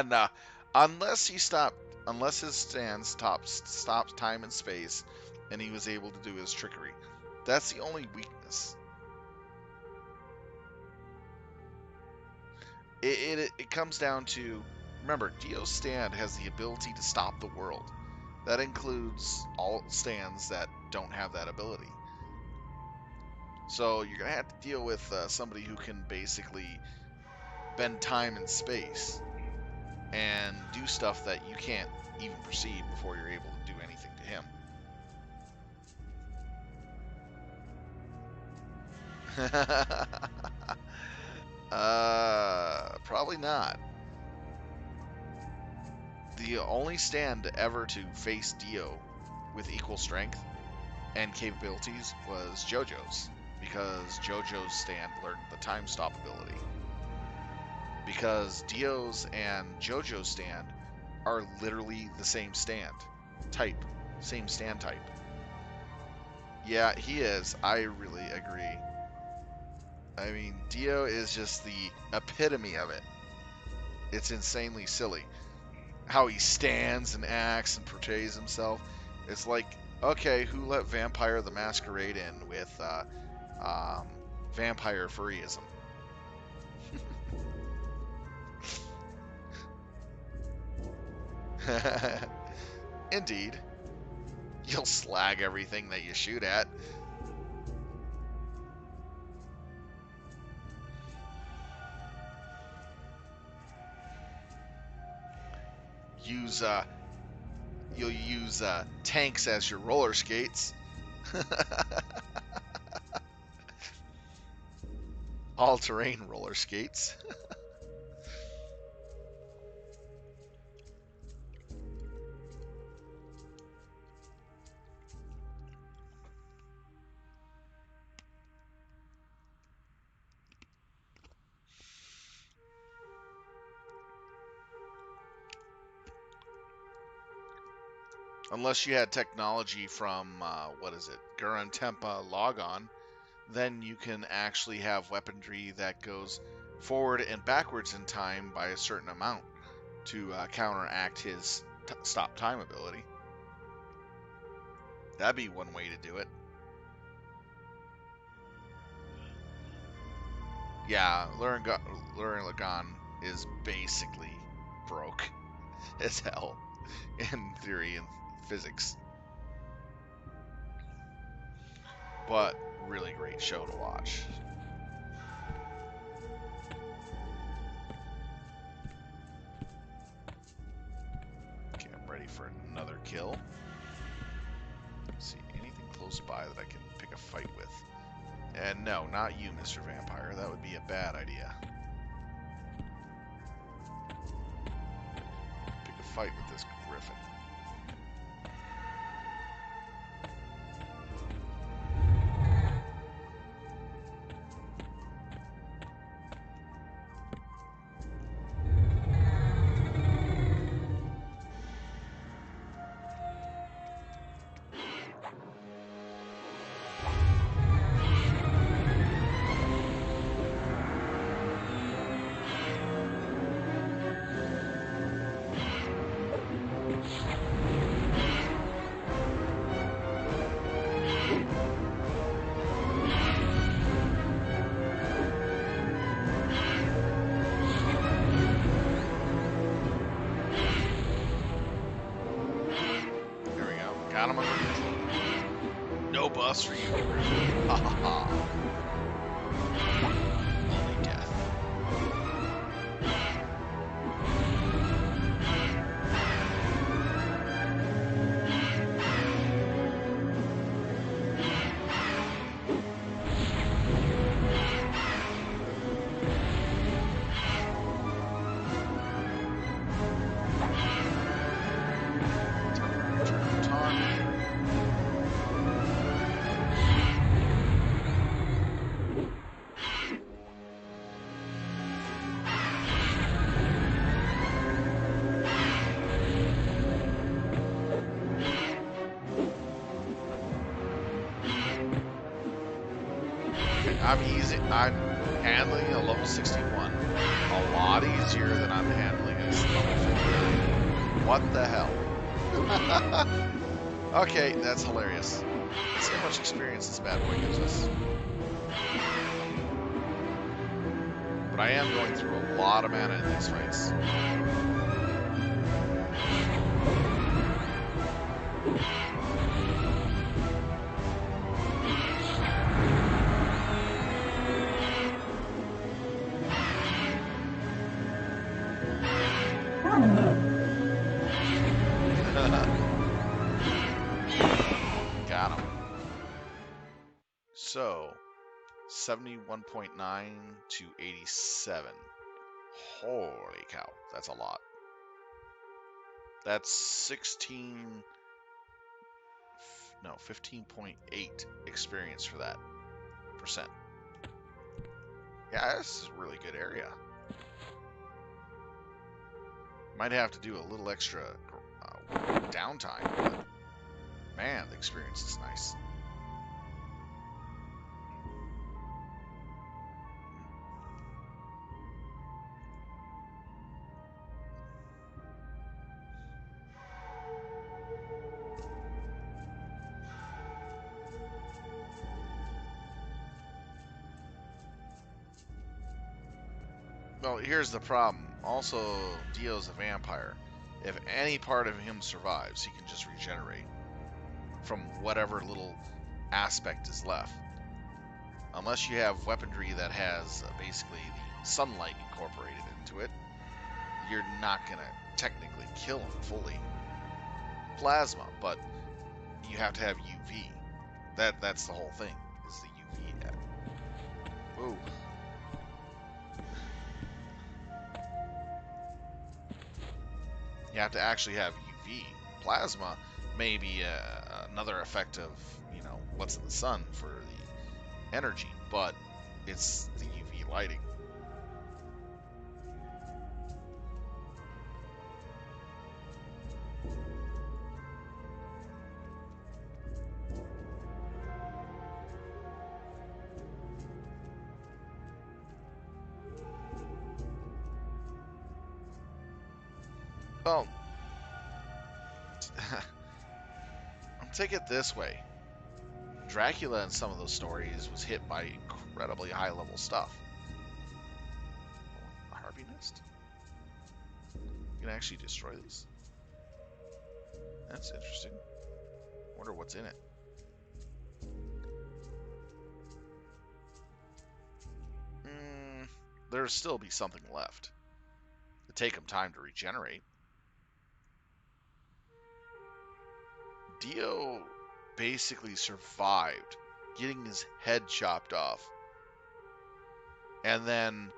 No, unless he stopped, unless his stand stops time and space, and he was able to do his trickery. That's the only weakness. It comes down to, remember, Dio's stand has the ability to stop the world. That includes all stands that don't have that ability. So you're gonna have to deal with somebody who can basically bend time and space and do stuff that you can't even perceive before you're able to do anything to him. Probably not. The only stand ever to face Dio with equal strength and capabilities was JoJo's, because JoJo's stand learned the time stop ability. Because Dio's and JoJo's stand are literally the same stand type, same stand type. Yeah, he is. I really agree. I mean, Dio is just the epitome of it. It's insanely silly how he stands and acts and portrays himself. It's like, okay, who let Vampire the Masquerade in with vampire furryism? Indeed. You'll slag everything that you shoot at. You'll use tanks as your roller skates. All-terrain roller skates. Unless you had technology from, what is it, Gurren Tempa Logon, then you can actually have weaponry that goes forward and backwards in time by a certain amount to counteract his stop time ability. That'd be one way to do it. Yeah, Luren Lagan is basically broke as hell in theory and physics. But really great show to watch. Okay, I'm ready for another kill. Let's see, anything close by that I can pick a fight with? And no, not you, Mr. Vampire. That would be a bad idea. Pick a fight with this Griffin. Got him underneath. No bus for you, Griffin. Ha ha ha. Only death. I'm easy. I'm handling a level 61 a lot easier than I'm handling a level 59. What the hell? Okay, that's hilarious. Let's see how much experience this bad boy gives us. But I am going through a lot of mana in these fights. Got him. So, 71.9 to 87. Holy cow, that's a lot. That's 15.8 experience for that percent. Yeah, this is a really good area. Might have to do a little extra downtime, but man, the experience is nice. Well, here's the problem. Also, Dio's a vampire. If any part of him survives, he can just regenerate from whatever little aspect is left. Unless you have weaponry that has basically the sunlight incorporated into it, you're not going to technically kill him fully. Plasma, but you have to have UV. That's the whole thing, is the UV. Ooh. You have to actually have UV. Plasma may be another effect of, you know, what's in the sun for the energy, but it's the UV lighting. Well, I'll take it this way. Dracula in some of those stories was hit by incredibly high level stuff. A harpy nest? You can actually destroy this? That's interesting. Wonder what's in it. There'll still be something left. It'll take him time to regenerate. Dio basically survived getting his head chopped off and then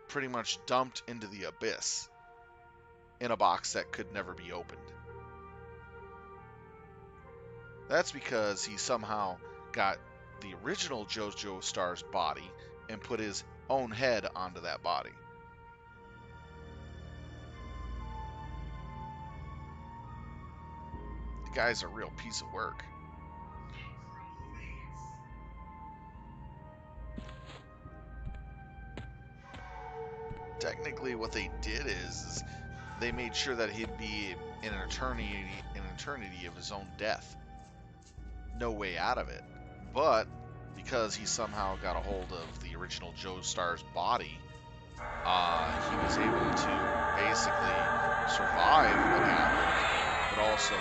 pretty much dumped into the abyss in a box that could never be opened. That's because he somehow got the original JoJo Star's body and put his own head onto that body. The guy's a real piece of work. Technically, what they did is they made sure that he'd be in an eternity of his own death. No way out of it. But because he somehow got a hold of the original Joestar's body, he was able to basically survive what happened, but also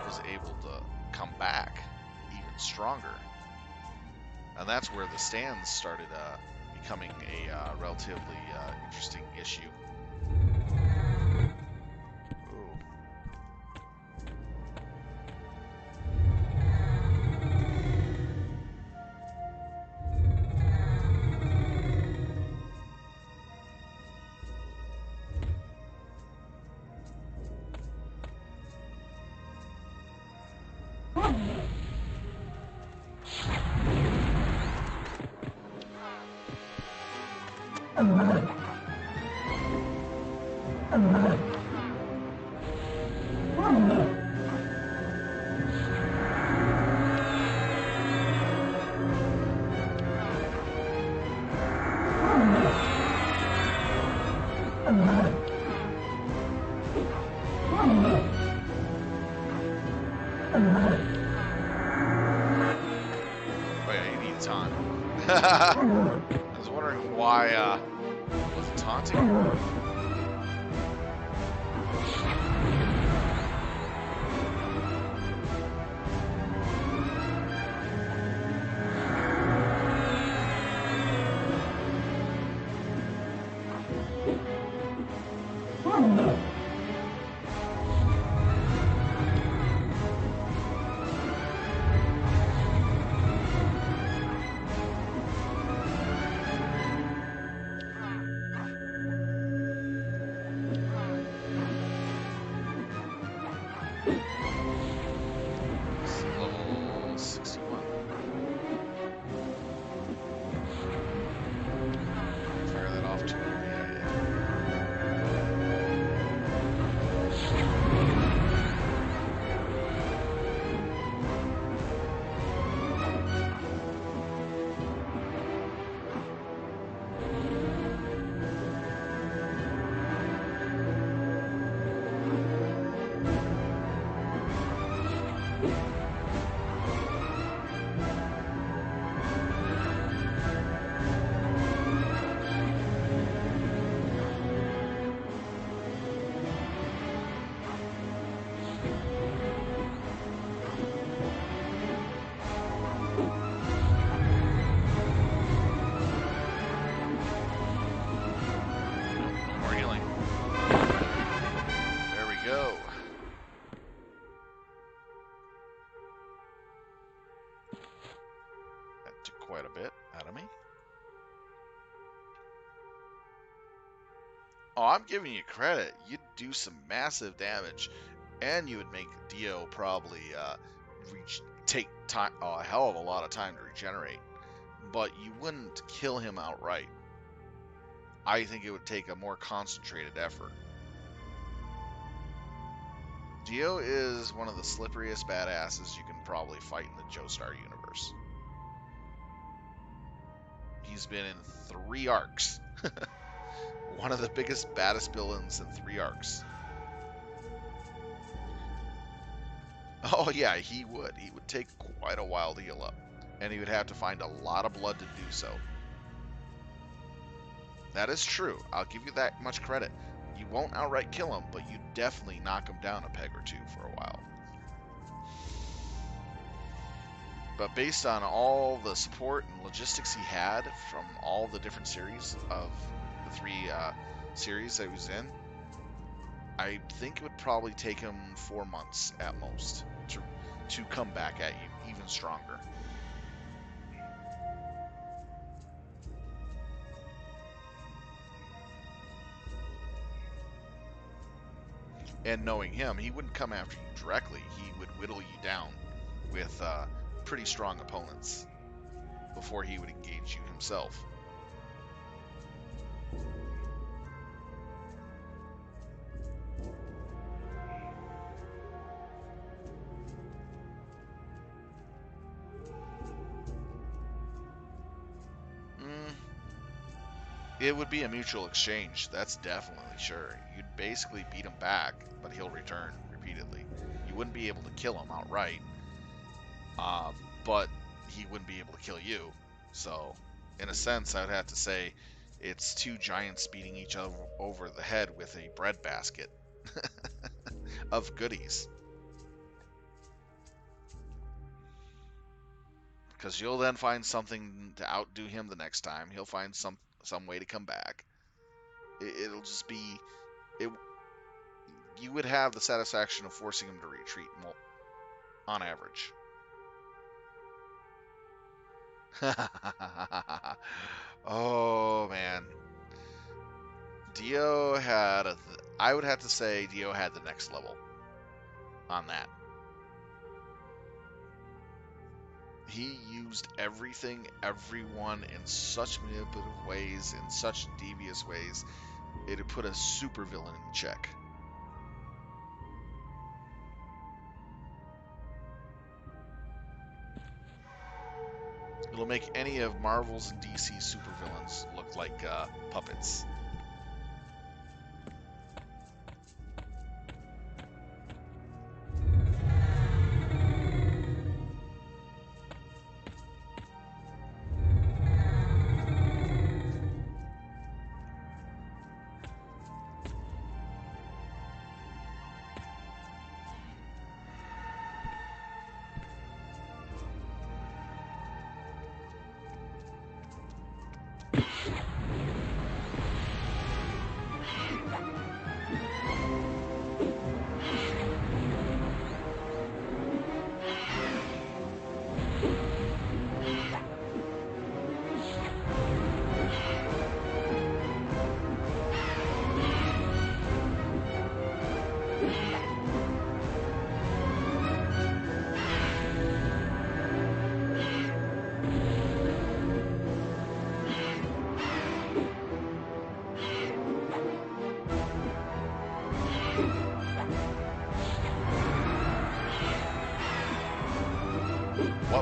was able to come back even stronger. And that's where the stands started becoming a relatively interesting issue. I was wondering why he wasn't taunting. Level 61. Fire that off too early. Quite a bit out of me. Oh, I'm giving you credit. You'd do some massive damage, and you would make Dio probably take time, a hell of a lot of time to regenerate. But you wouldn't kill him outright. I think it would take a more concentrated effort. Dio is one of the slipperiest badasses you can probably fight in the Joestar universe. He's been in 3 arcs. One of the biggest, baddest villains in 3 arcs. Oh yeah, he would. He would take quite a while to heal up. And he would have to find a lot of blood to do so. That is true. I'll give you that much credit. You won't outright kill him, but you definitely knock him down a peg or 2 for a while. But based on all the support and logistics he had from all the different series of the 3 series that he was in, I think it would probably take him 4 months at most to come back at you even stronger. And knowing him, he wouldn't come after you directly. He would whittle you down with pretty strong opponents before he would engage you himself. It would be a mutual exchange, that's definitely sure. You'd basically beat him back, but he'll return repeatedly. You wouldn't be able to kill him outright, but he wouldn't be able to kill you. So, in a sense, I would have to say it's 2 giants beating each other over the head with a breadbasket of goodies. Because you'll then find something to outdo him the next time. He'll find some way to come back. It'll just be... You would have the satisfaction of forcing him to retreat on average. Oh, man. Dio had I would have to say Dio had the next level on that. He used everything, everyone in such manipulative ways, in such devious ways, it would put a supervillain in check. It'll make any of Marvel's and DC's supervillains look like puppets.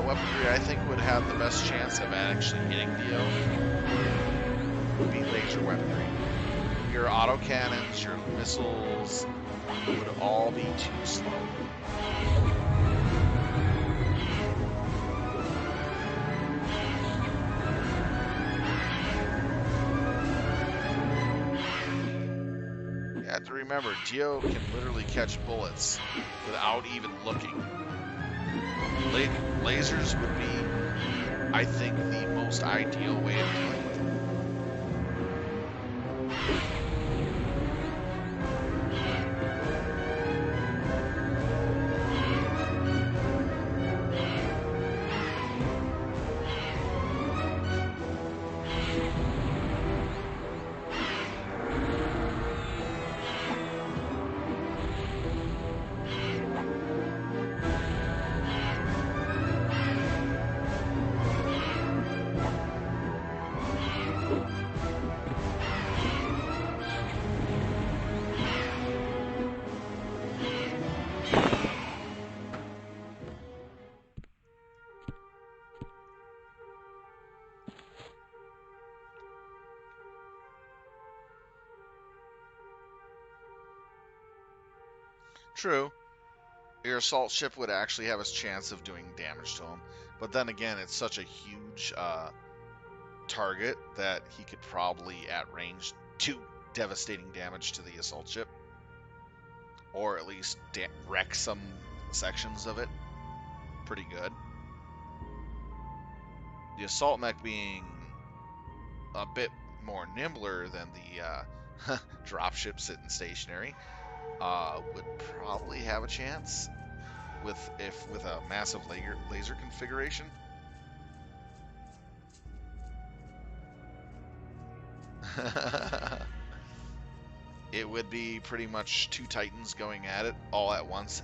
weaponry I think would have the best chance of actually hitting Dio would be laser weaponry. Your autocannons, your missiles would all be too slow. You have to remember, Dio can literally catch bullets without even looking. Lasers would be, I think, the most ideal way of dealing with it. True, your assault ship would actually have a chance of doing damage to him, but then again, it's such a huge target that he could probably, at range, do devastating damage to the assault ship, or at least wreck some sections of it pretty good. The assault mech being a bit more nimbler than the dropship sitting stationary, would probably have a chance with a massive laser configuration. It would be pretty much two Titans going at it all at once,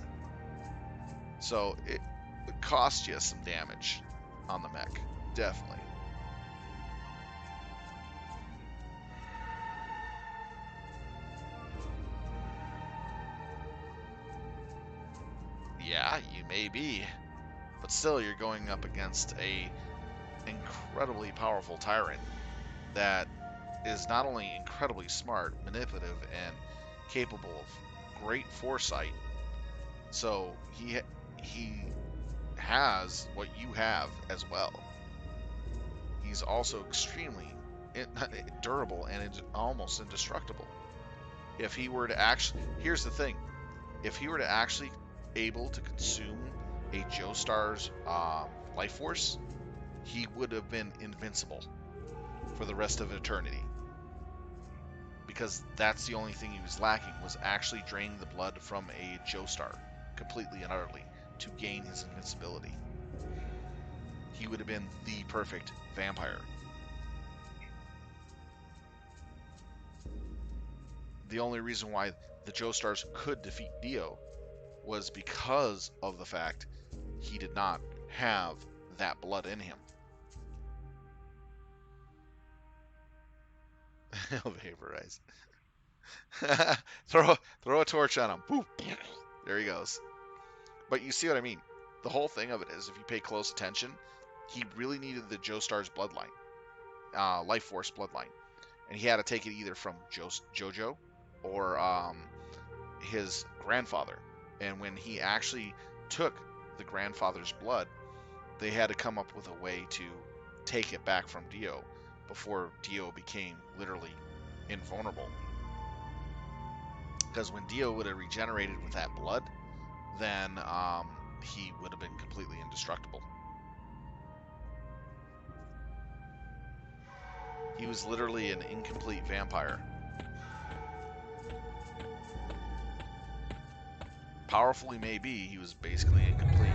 so it would cost you some damage on the mech, definitely. Yeah, you may be, but still you're going up against a incredibly powerful tyrant that is not only incredibly smart, manipulative, and capable of great foresight. So he has what you have as well. He's also extremely durable and almost indestructible. If he were to actually, here's the thing, if he were to actually able to consume a Joestar's life force, he would have been invincible for the rest of eternity. Because that's the only thing he was lacking, was actually draining the blood from a Joestar completely and utterly to gain his invincibility. He would have been the perfect vampire. The only reason why the Joestars could defeat Dio was because of the fact he did not have that blood in him. He'll vaporize. throw a torch on him. Boop. There he goes. But you see what I mean. The whole thing of it is, if you pay close attention, he really needed the Joestar's bloodline, life force bloodline, and he had to take it either from Jojo or his grandfather. And when he actually took the grandfather's blood, they had to come up with a way to take it back from Dio before Dio became literally invulnerable. Because when Dio would have regenerated with that blood, then he would have been completely indestructible. He was literally an incomplete vampire. Powerful he may be, he was basically incomplete.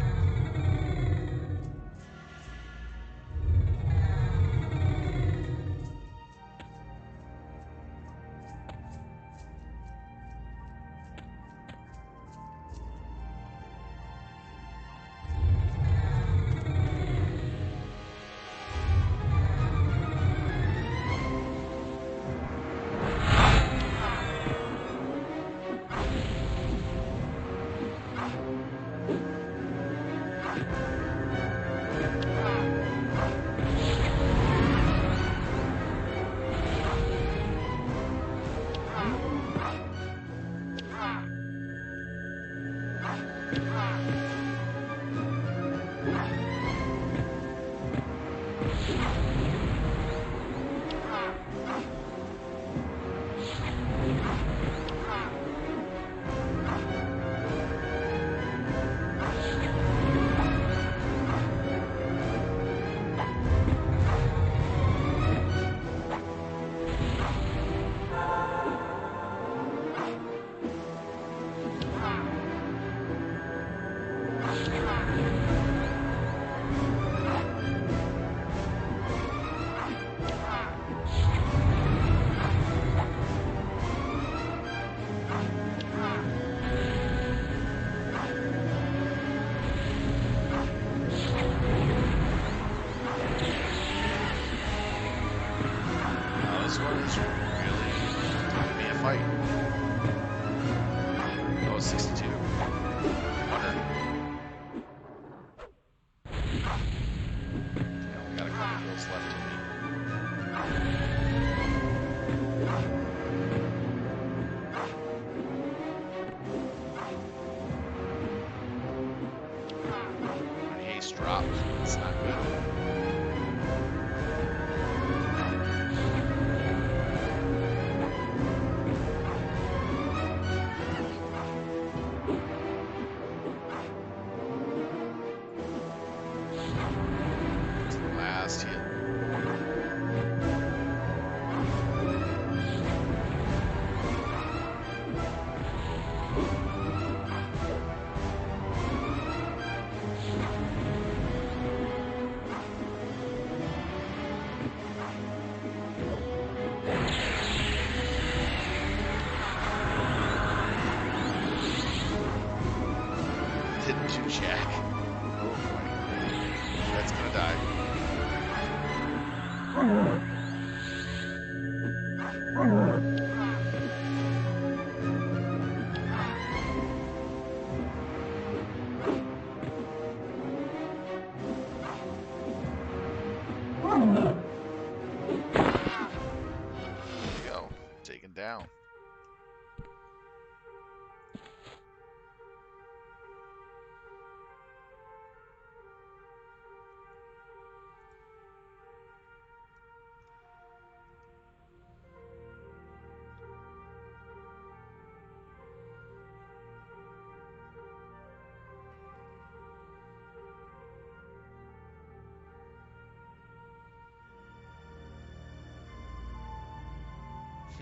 this one is really giving me a fight. Oh, 62. 100. Yeah, we got a couple kills left in me. My haste dropped. It's not good. Last hit. Didn't you, Jack? Oh boy. That's gonna die. There you go. Taken down.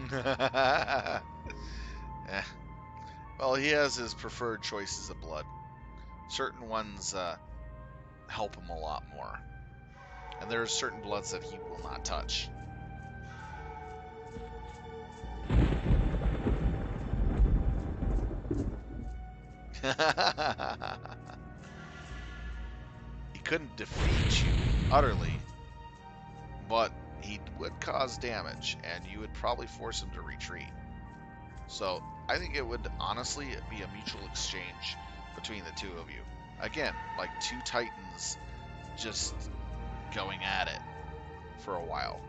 Eh. Well, he has his preferred choices of blood. Certain ones help him a lot more. And there are certain bloods that he will not touch. He couldn't defeat you utterly, but he would cause damage, and you would probably force him to retreat. So I think it would honestly be a mutual exchange between the two of you. Again, like two titans just going at it for a while.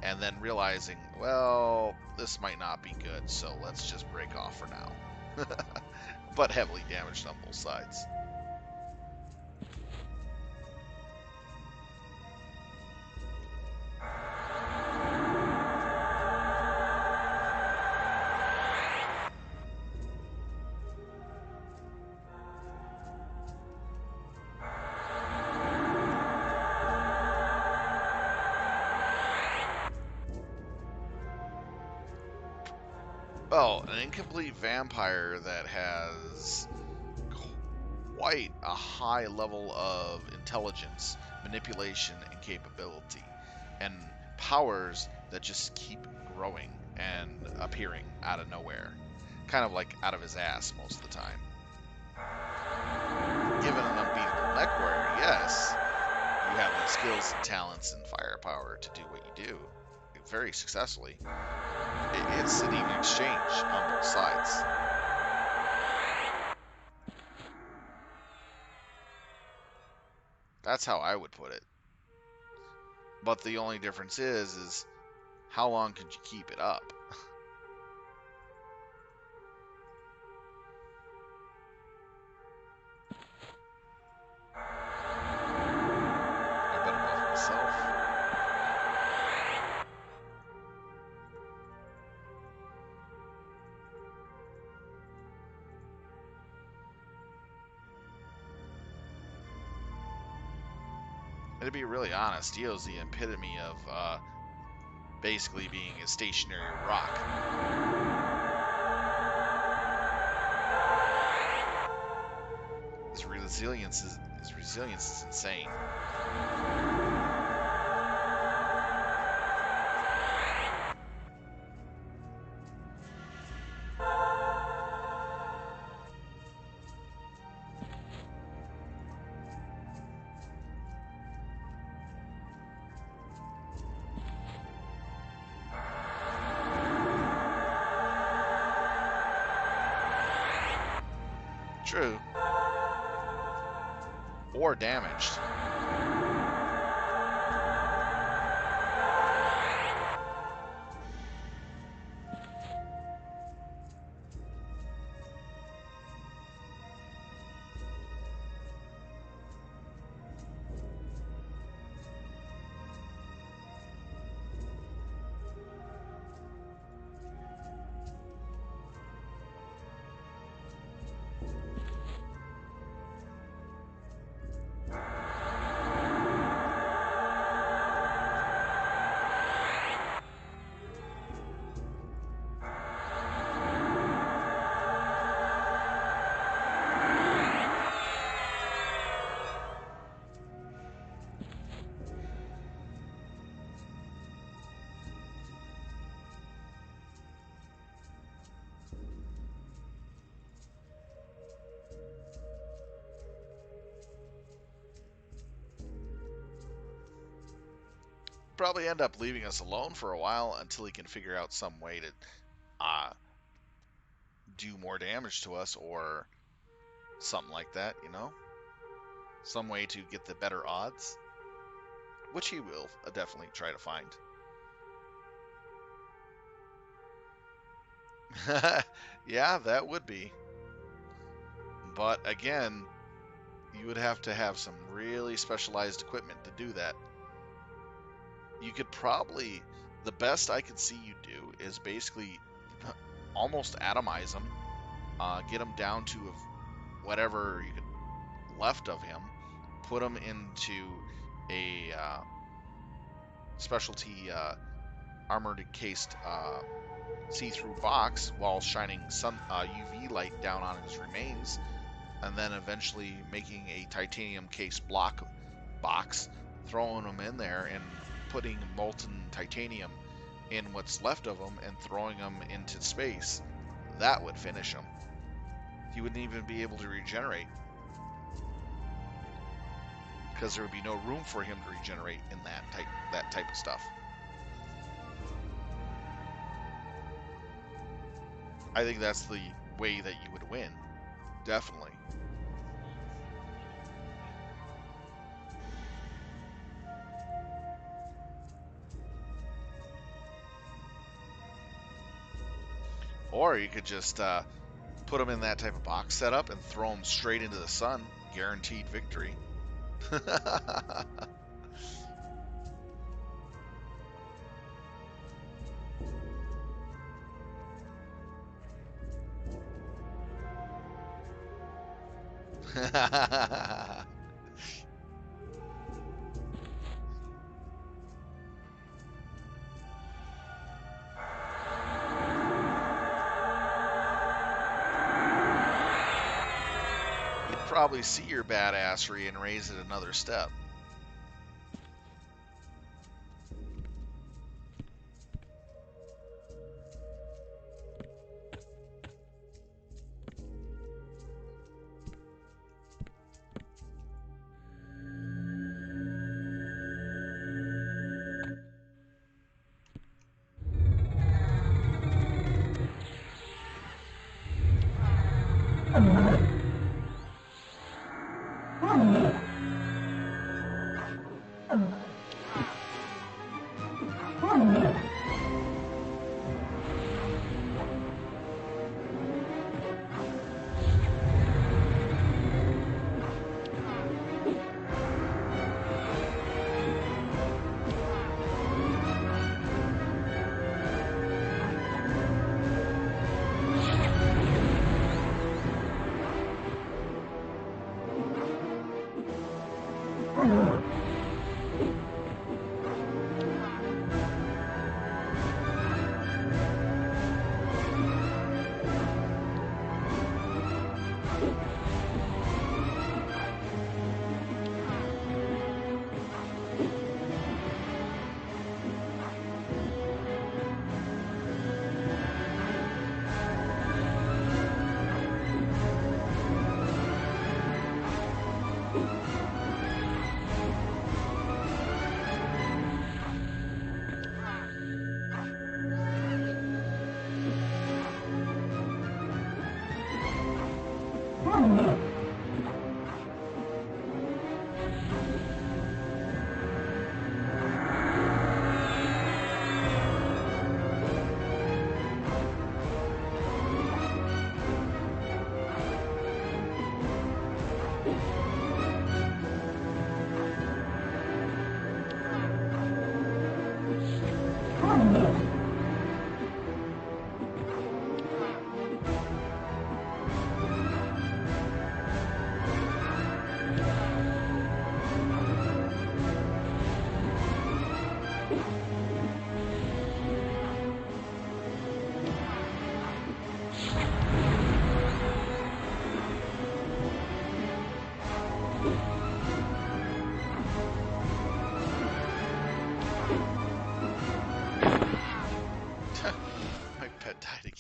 And then realizing, well, this might not be good, so let's just break off for now. But heavily damaged on both sides. Well, an incomplete vampire that has quite a high level of intelligence, manipulation, and capability, and powers that just keep growing and appearing out of nowhere. Kind of like out of his ass most of the time. Given an unbeatable mech warrior, yes, you have the skills and talents and firepower to do what you do very successfully. It's an even exchange on both sides. That's how I would put it. But the only difference is how long could you keep it up? I better buff myself. And to be really honest, Dio's the epitome of basically being a stationary rock. His resilience is insane. True. Or damaged. Probably end up leaving us alone for a while until he can figure out some way to do more damage to us or something like that, you know? Some way to get the better odds, which he will definitely try to find. Yeah, that would be. But again, you would have to have some really specialized equipment to do that. You could probably, the best I could see you do is basically almost atomize him, get him down to whatever you could left of him, put him into a specialty armored encased see-through box while shining sun UV light down on his remains, and then eventually making a titanium case box, throwing them in there and putting molten titanium in what's left of him and throwing them into space. That would finish him. He wouldn't even be able to regenerate, because there would be no room for him to regenerate in that type of stuff. I think that's the way that you would win. Definitely. Or you could just put them in that type of box setup and throw them straight into the sun. Guaranteed victory. You'd probably see your badassery and raise it another step.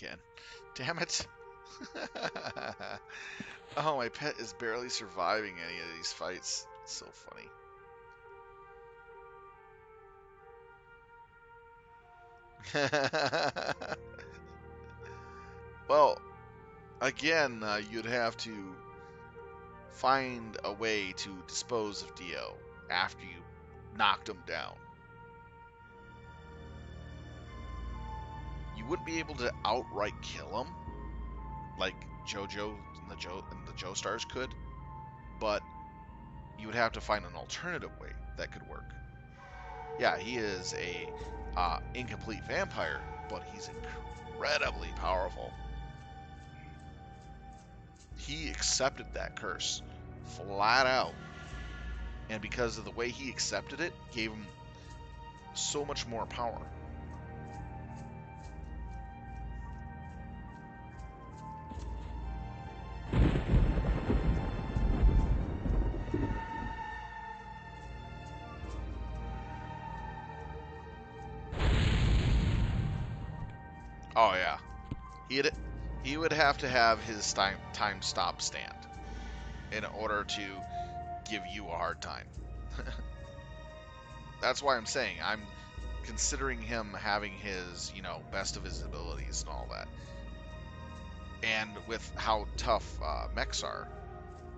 again. Damn it. Oh, my pet is barely surviving any of these fights. It's so funny. Well, again, you'd have to find a way to dispose of Dio after you knocked him down. You wouldn't be able to outright kill him like JoJo and the Joestars could, but you would have to find an alternative way that could work. Yeah, he is a incomplete vampire, but he's incredibly powerful. He accepted that curse flat out, and because of the way he accepted it, gave him so much more power. Oh yeah, he would have to have his time stop stand in order to give you a hard time. That's why I'm saying I'm considering him having his, best of his abilities and all that. And with how tough mechs are,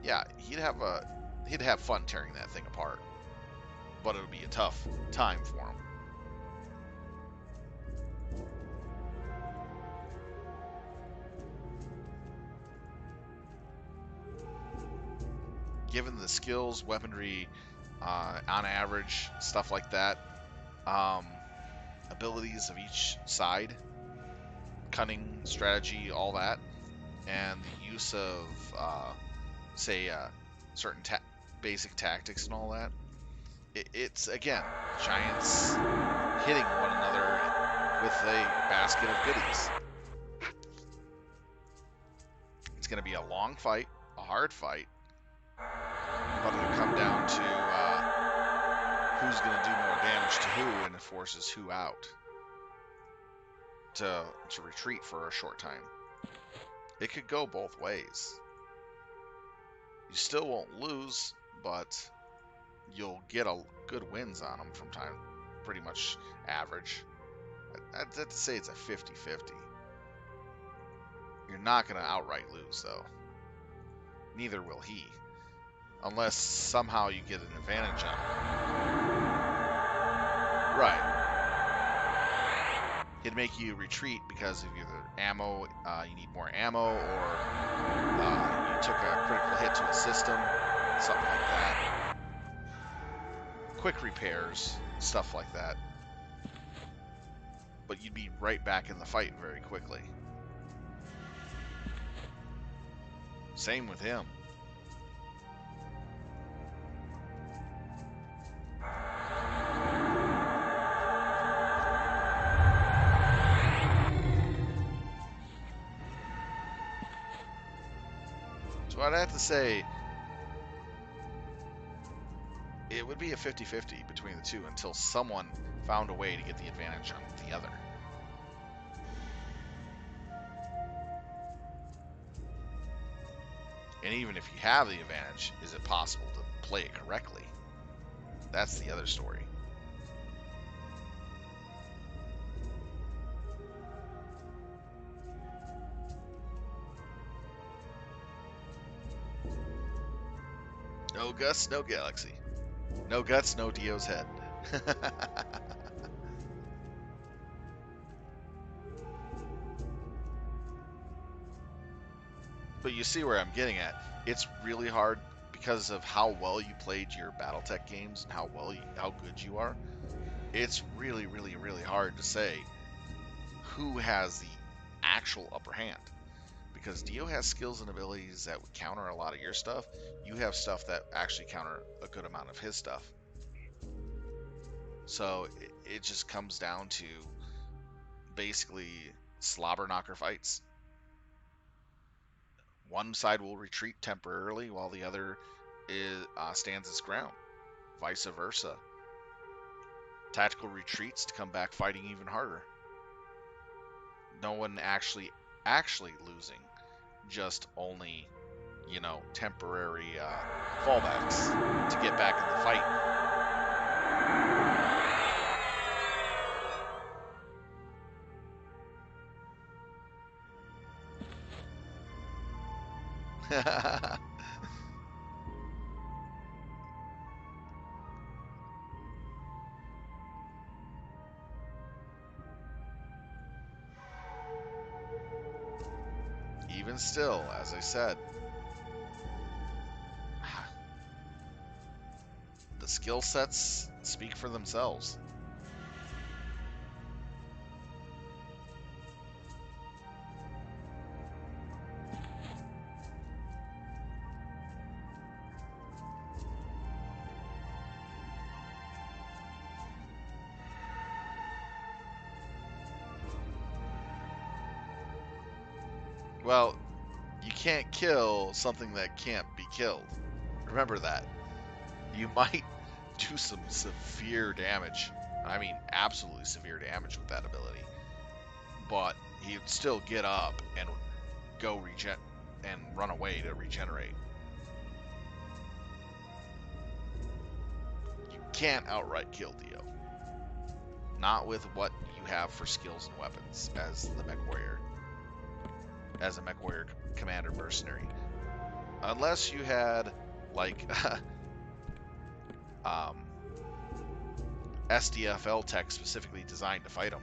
yeah, he'd have fun tearing that thing apart. But it would be a tough time for him. Given the skills, weaponry, on average, stuff like that, abilities of each side, cunning, strategy, all that, and the use of, say, certain basic tactics and all that, it's, again, giants hitting one another with a basket of goodies. It's going to be a long fight, a hard fight, but it'll come down to who's going to do more damage to who and it forces who out to retreat for a short time. It could go both ways. You still won't lose, but you'll get a good wins on them from time, pretty much average. I'd have to say it's a 50-50. You're not going to outright lose, though. Neither will he. Unless somehow you get an advantage on him. Right. It'd make you retreat because of either ammo, you need more ammo, or you took a critical hit to a system, something like that. Quick repairs, stuff like that. But you'd be right back in the fight very quickly. Same with him. So I'd have to say it would be a 50-50 between the two until someone found a way to get the advantage on the other. And even if you have the advantage, is it possible to play it correctly? That's the other story. No Gus, no Galaxy. No guts, no Dio's head. But you see where I'm getting at. It's really hard because of how well you played your BattleTech games and how good you are. It's really, really, really hard to say who has the actual upper hand. Because Dio has skills and abilities that would counter a lot of your stuff. You have stuff that actually counter a good amount of his stuff. So it just comes down to basically slobber knocker fights. One side will retreat temporarily while the other stands its ground. Vice versa. Tactical retreats to come back fighting even harder. no one actually losing, just only, you know, temporary fallbacks to get back in the fight. Even still, as I said, the skill sets speak for themselves. Well, you can't kill something that can't be killed. Remember that. You might do some severe damage. I mean, absolutely severe damage with that ability. But he'd still get up and go and run away to regenerate. You can't outright kill Dio. Not with what you have for skills and weapons as the mech warrior. As a mech warrior commander mercenary. Unless you had, like, SDFL tech specifically designed to fight him.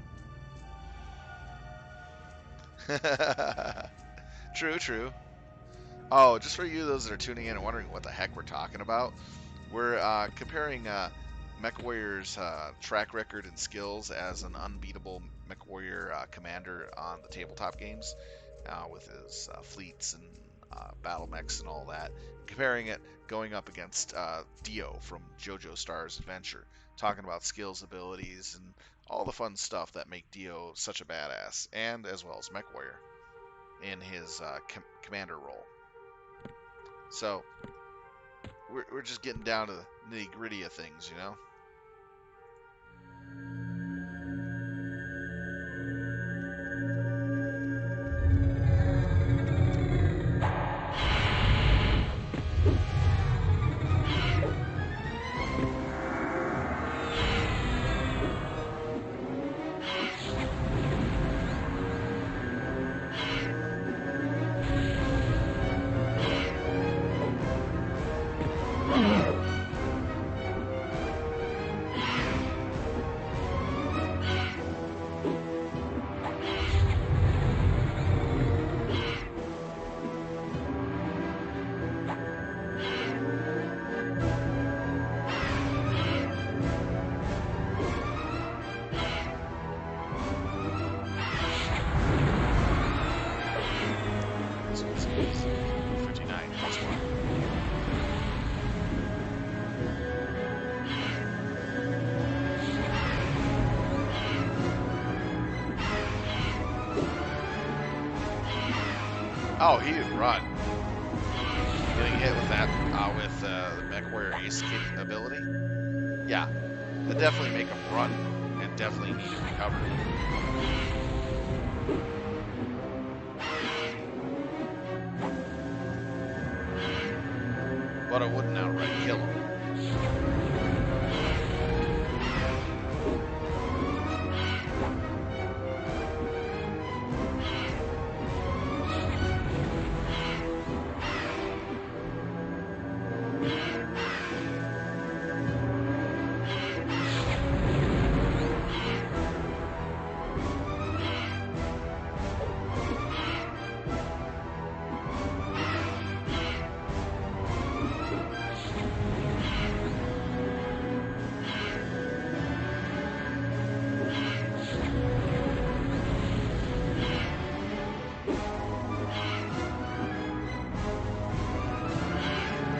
True, true. Oh, just for you, those that are tuning in and wondering what the heck we're talking about, we're comparing MechWarrior's track record and skills as an unbeatable MechWarrior commander on the tabletop games with his fleets and battle mechs and all that. Comparing it, going up against Dio from JoJo Star's Adventure, talking about skills, abilities, and all the fun stuff that make Dio such a badass, and as well as MechWarrior in his commander role. So we're just getting down to the nitty gritty of things, you know. Oh, he would run. Getting hit with that, with the MechWarrior Ace Kick ability, yeah, that definitely make him run, and definitely need to recover. But it wouldn't outright kill him.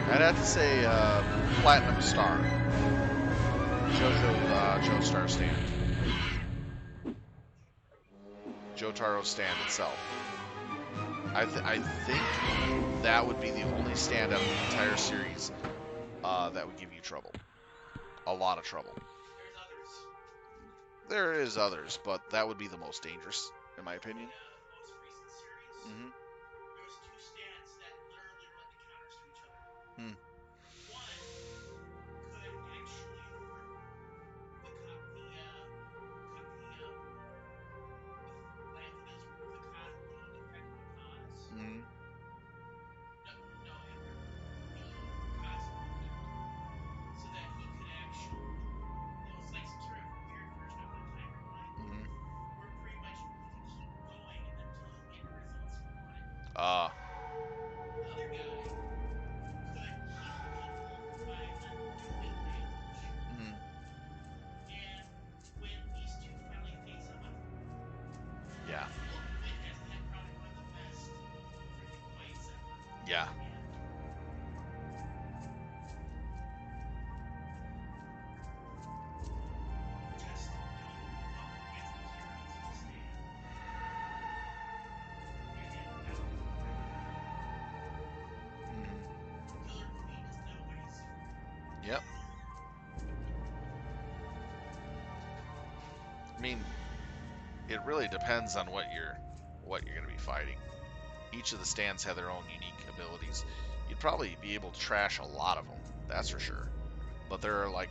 I'd have to say Platinum Star. JoJo Star stand. Jotaro's stand itself. I think that would be the only stand out of the entire series that would give you trouble. A lot of trouble. There is others, but that would be the most dangerous. in my the opinion. most recent series, Hmm. there was two stands that literally led to counters to each other. Hmm. One could actually hurt the co- I think it was remove the lead affecting the cause. Hmm. No, no, it removed the cause effect, so that he could actually. It was like some sort of weird version of a time rewind, Hmm. where pretty much he could keep going until he get the results he wanted. Ah. The other guy could keep people by undoing damage. Hmm. And when these two finally face off, Yeah. Ultimate has had probably one of the best freaking fights ever. Yeah. And just don't up against the heroes of the stand and ended out really well. Hmm. Killer Queen is nobody's friend. Yep. I mean, it really depends on what you're going to be fighting. Each of the stands have their own unique abilities. You'd probably be able to trash a lot of them, that's for sure. But there are like,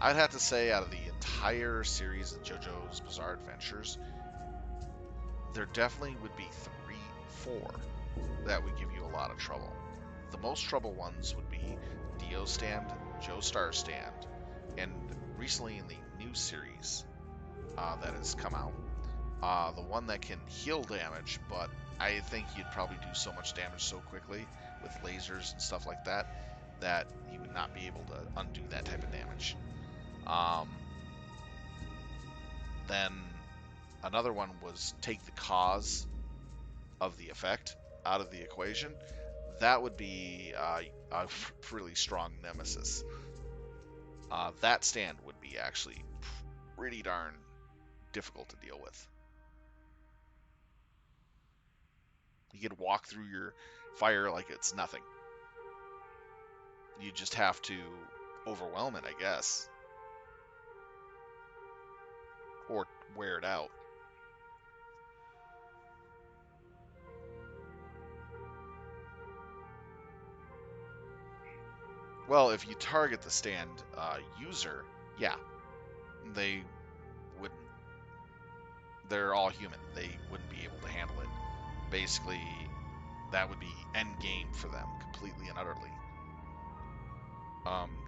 I'd have to say, out of the entire series of JoJo's Bizarre Adventures, there definitely would be 3, 4 that would give you a lot of trouble. The most trouble ones would be Dio stand, Joestar stand, and recently in the new series that has come out, the one that can heal damage, but I think you'd probably do so much damage so quickly with lasers and stuff like that that you would not be able to undo that type of damage. Um, then another one was take the cause of the effect out of the equation. That would be a really strong nemesis. That stand would be actually pretty darn difficult to deal with. You could walk through your fire like it's nothing. You just have to overwhelm it, I guess, or wear it out. Well, if you target the stand user, yeah, they wouldn't. They're all human. They wouldn't be able to handle it. Basically, that would be end game for them completely and utterly.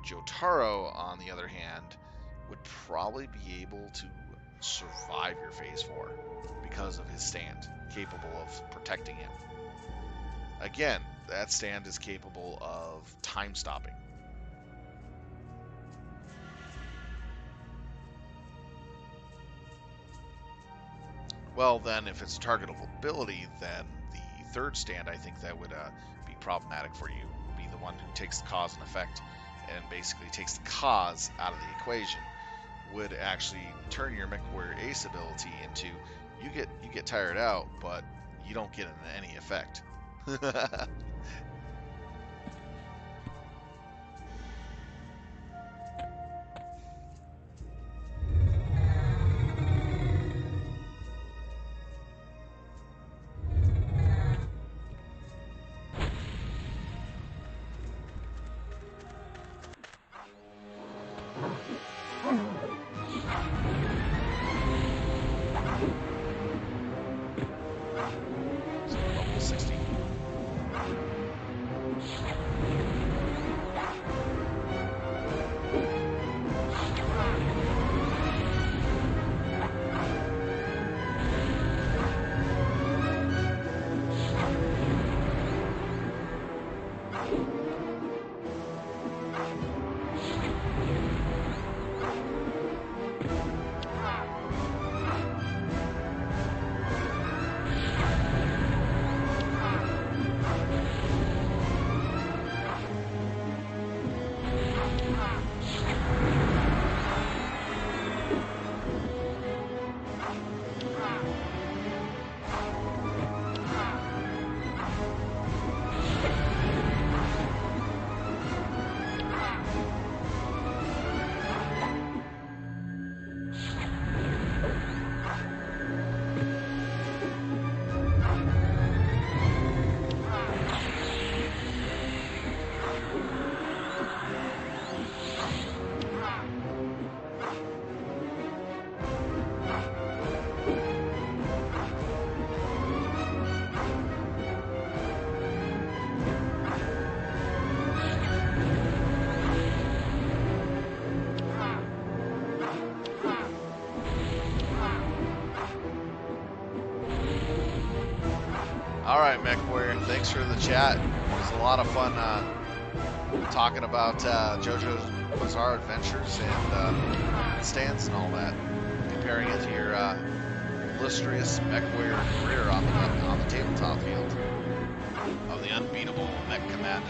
Jotaro, on the other hand, would probably be able to survive your phase 4 because of his stand, capable of protecting him. Again, that stand is capable of time stopping. Well, then, if it's a targetable ability, then the third stand, I think that would be problematic for you. Would be the one who takes the cause and effect, and basically takes the cause out of the equation. Would actually turn your MechWarrior Ace ability into you get tired out, but you don't get any effect. So level 60. All right, Mech Warrior. Thanks for the chat. It was a lot of fun talking about JoJo's Bizarre Adventures and stance and all that, comparing it to your illustrious Mech Warrior career on the tabletop field of the unbeatable Mech Commander.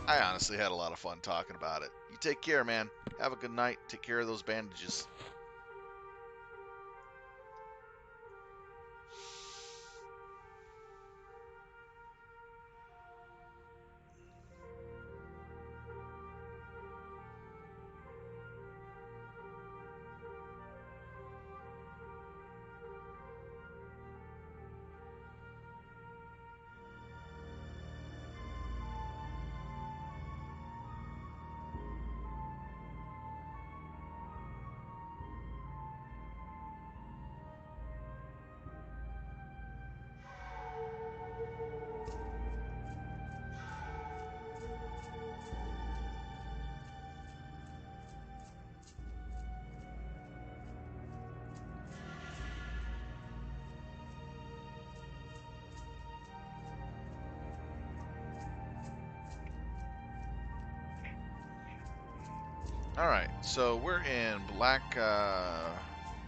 I honestly had a lot of fun talking about it. You take care, man. Have a good night. Take care of those bandages. Alright, so we're in Black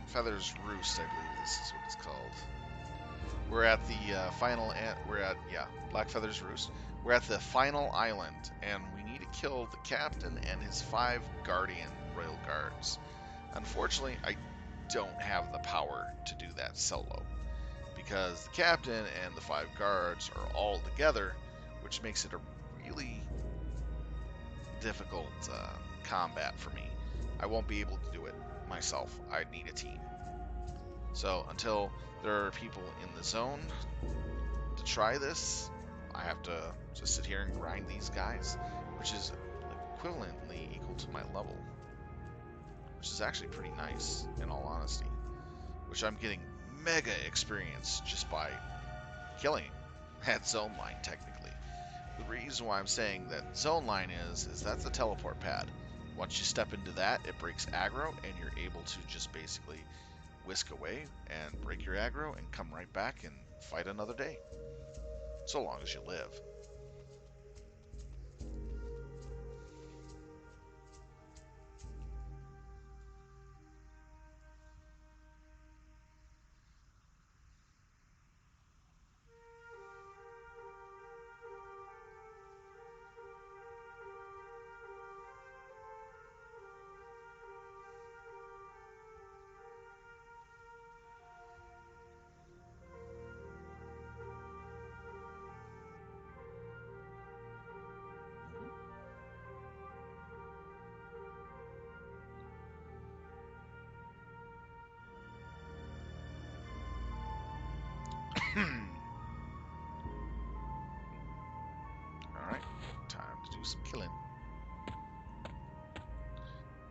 Feather's Roost, I believe this is what it's called. We're at the Black Feather's Roost. We're at the final island, and we need to kill the captain and his 5 guardian royal guards. Unfortunately, I don't have the power to do that solo, because the captain and the 5 guards are all together, which makes it a really difficult combat for me. I won't be able to do it myself. I'd need a team. So until there are people in the zone to try this, I have to just sit here and grind these guys, which is equivalently equal to my level, which is actually pretty nice, in all honesty, which I'm getting mega experience just by killing that zone line, technically. The reason why I'm saying that zone line is that's a teleport pad. Once you step into that, it breaks aggro, and you're able to just basically whisk away and break your aggro and come right back and fight another day. So long as you live. Alright, time to do some killing.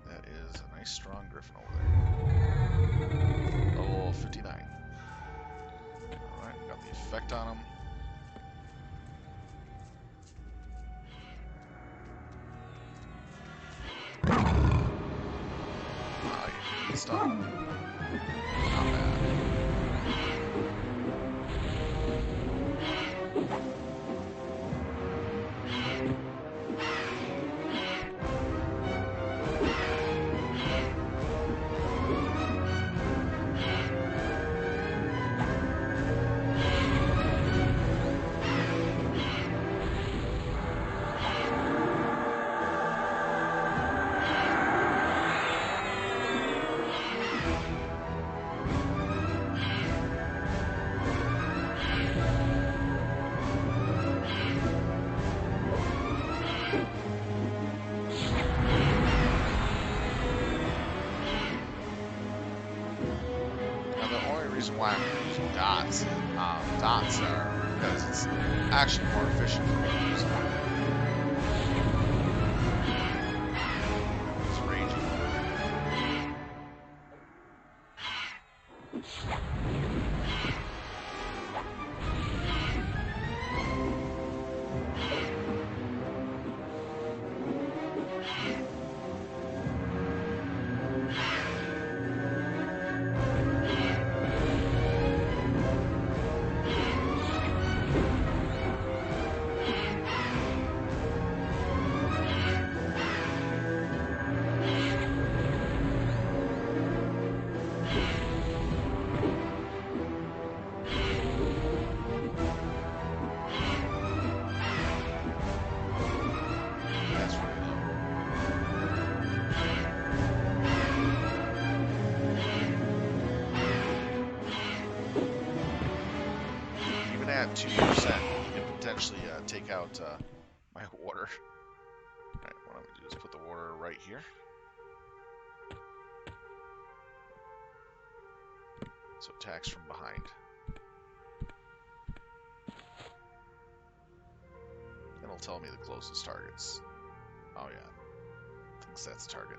That is a nice strong griffin over there. Level 59. Alright, got the effect on him. Ah, yeah, stop. Not bad. Reason why I'm using dots are because it's actually more efficient for me to use them. It's raging. at 2%, he can potentially take out my water. Alright, what I'm going to do is put the water right here. So attacks from behind. It'll tell me the closest targets. Oh yeah, thinks that's target.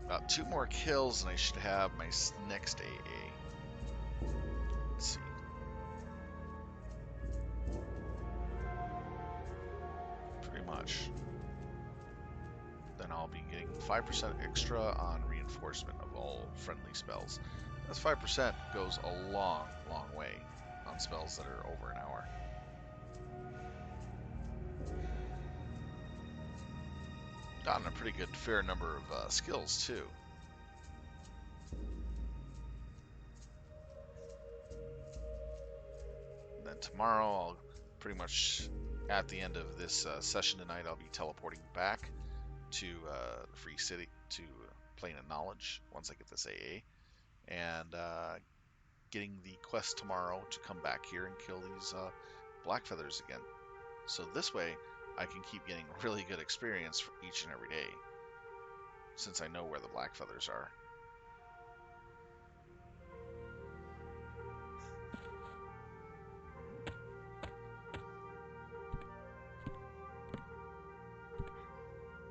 About 2 more kills and I should have my next AA. Let's see. Pretty much. Then I'll be getting 5% extra on reinforcement of all friendly spells. That's 5% goes a long, long way on spells that are over an hour. Gotten a pretty good fair number of skills too. And then tomorrow I'll pretty much, at the end of this session tonight, I'll be teleporting back to Free City, to Plane of Knowledge, once I get this AA. And getting the quest tomorrow to come back here and kill these black feathers again. So this way, I can keep getting really good experience for each and every day, since I know where the black feathers are.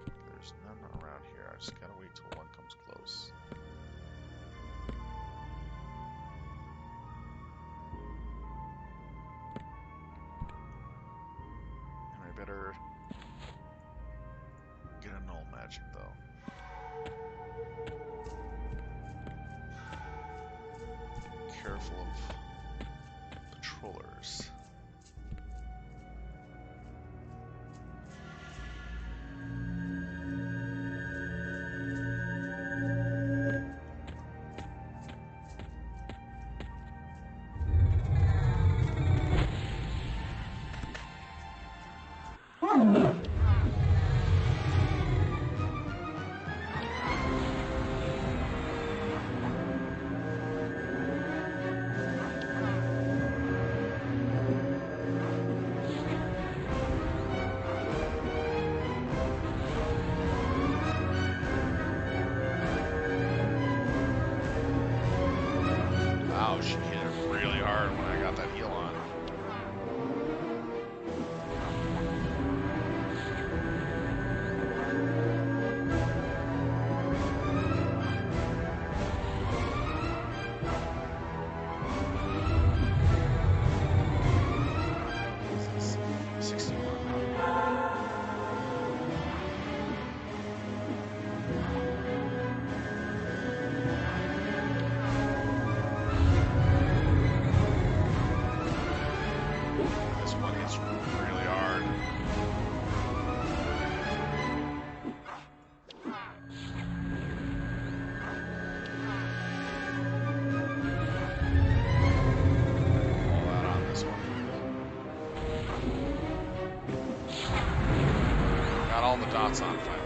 There's none around here. I just gotta wait till one comes close. And I better get a null magic though. Careful of patrollers. Wow, she hit it really hard when I got that heal on. Got all the dots on finally.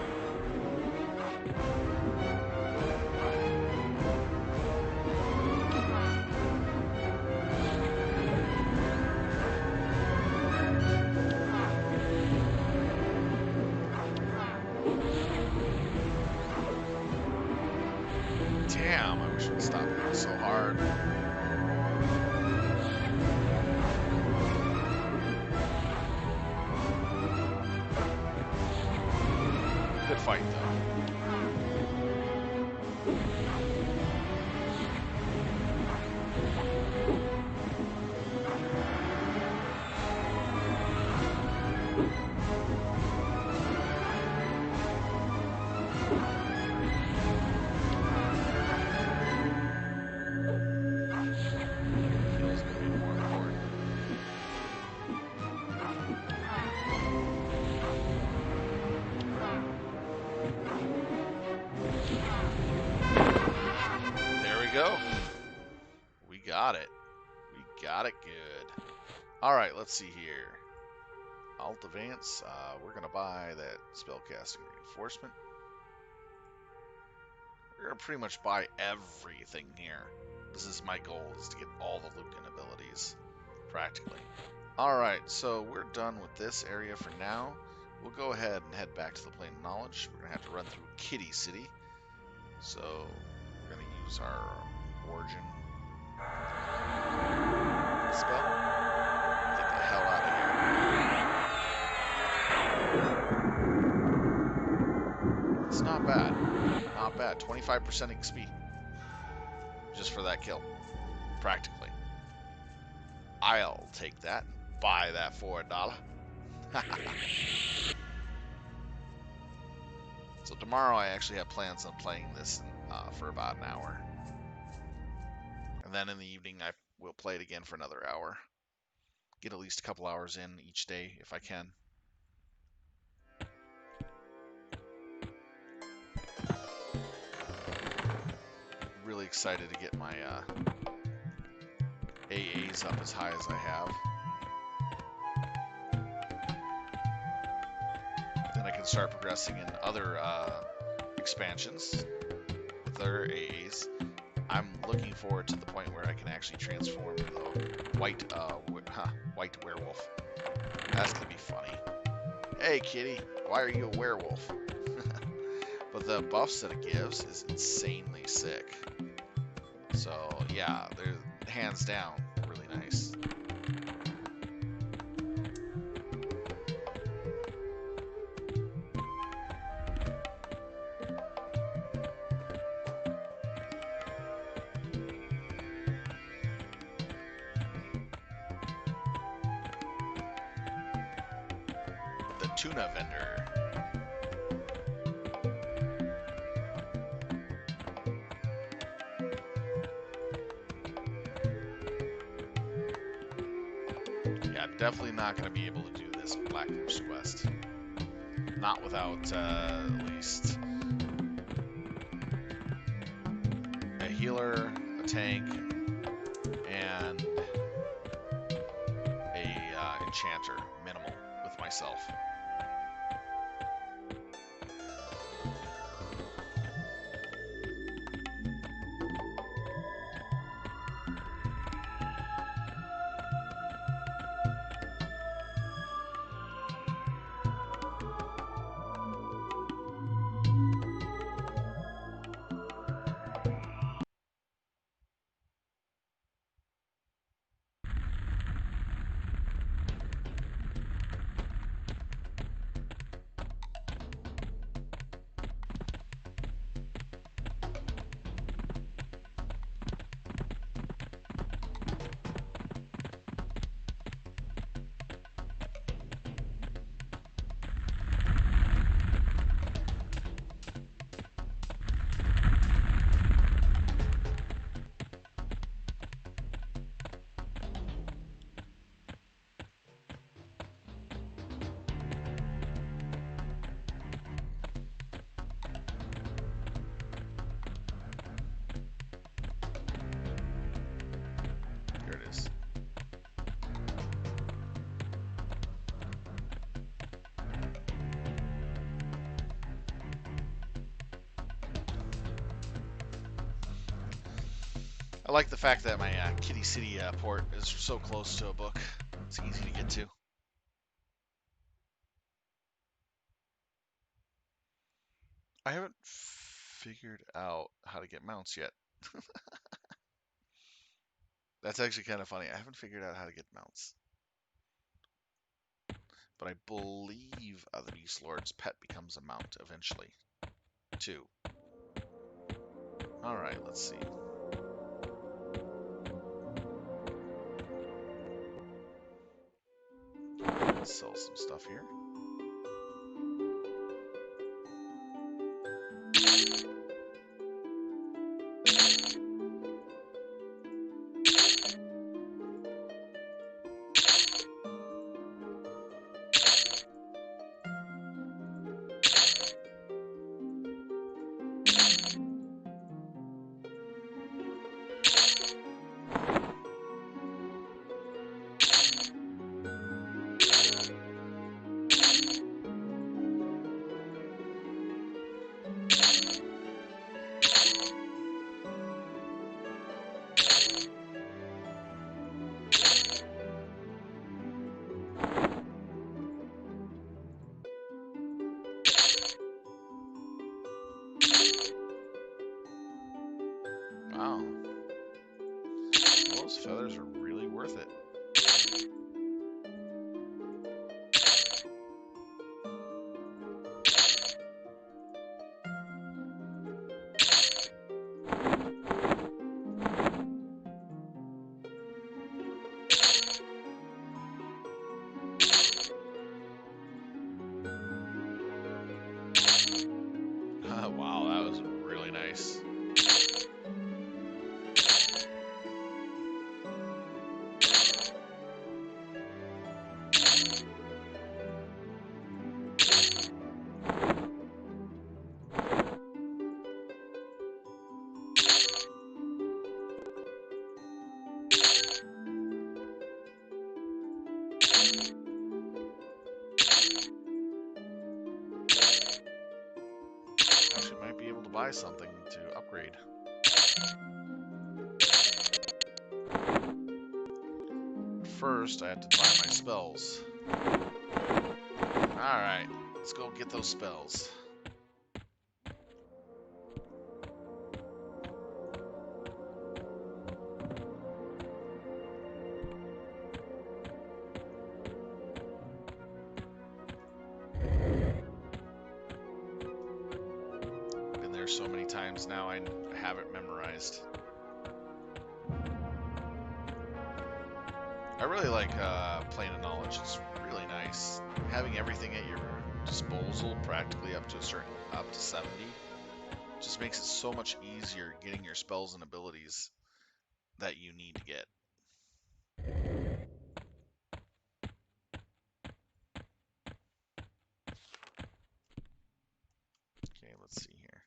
Damn, I wish it would stop hitting so hard. Good fight, though. Heal's gonna be more important. There we go. We got it. We got it good. All right, let's see here. Alt Advance. We're going to buy that Spellcasting Reinforcement. We're going to pretty much buy everything here. This is my goal, is to get all the loot and abilities, practically. All right, so we're done with this area for now. We'll go ahead and head back to the Plane of Knowledge. We're going to have to run through Kitty City. So we're going to use our Origin spell. Get the hell out of here. It's not bad. Not bad. 25% XP. Just for that kill. Practically. I'll take that. Buy that for $1. So tomorrow I actually have plans on playing this for about an hour. And then in the evening I will play it again for another hour. Get at least a couple hours in each day if I can. Really excited to get my AAs up as high as I have. Then I can start progressing in other expansions with other AAs. I'm looking forward to the point where I can actually transform into the white werewolf. That's gonna be funny. Hey kitty, why are you a werewolf? But the buffs that it gives is insanely sick. So yeah, they're hands down really nice. The tuna vendor. Yeah, definitely not going to be able to do this Black Horse quest. Not without at least a healer, a tank, and a enchanter, minimal, with myself. Here it is. I like the fact that my Kitty City port is so close to a book. It's easy to get to. I haven't figured out how to get mounts yet. That's actually kind of funny. I haven't figured out how to get mounts. But I believe the Beastlord's pet becomes a mount eventually, too. Alright, let's see. Let's sell some stuff here. Wow. Those feathers are really worth it. Wow, that was really nice. Actually might be able to buy something to upgrade. First, I have to buy my spells. Alright, let's go get those spells. Been there so many times now, I have it memorized. I really like Plane of Knowledge. It's really nice. Having everything at your disposal, practically up to 70, just makes it so much easier getting your spells and abilities that you need to get. Okay, let's see here.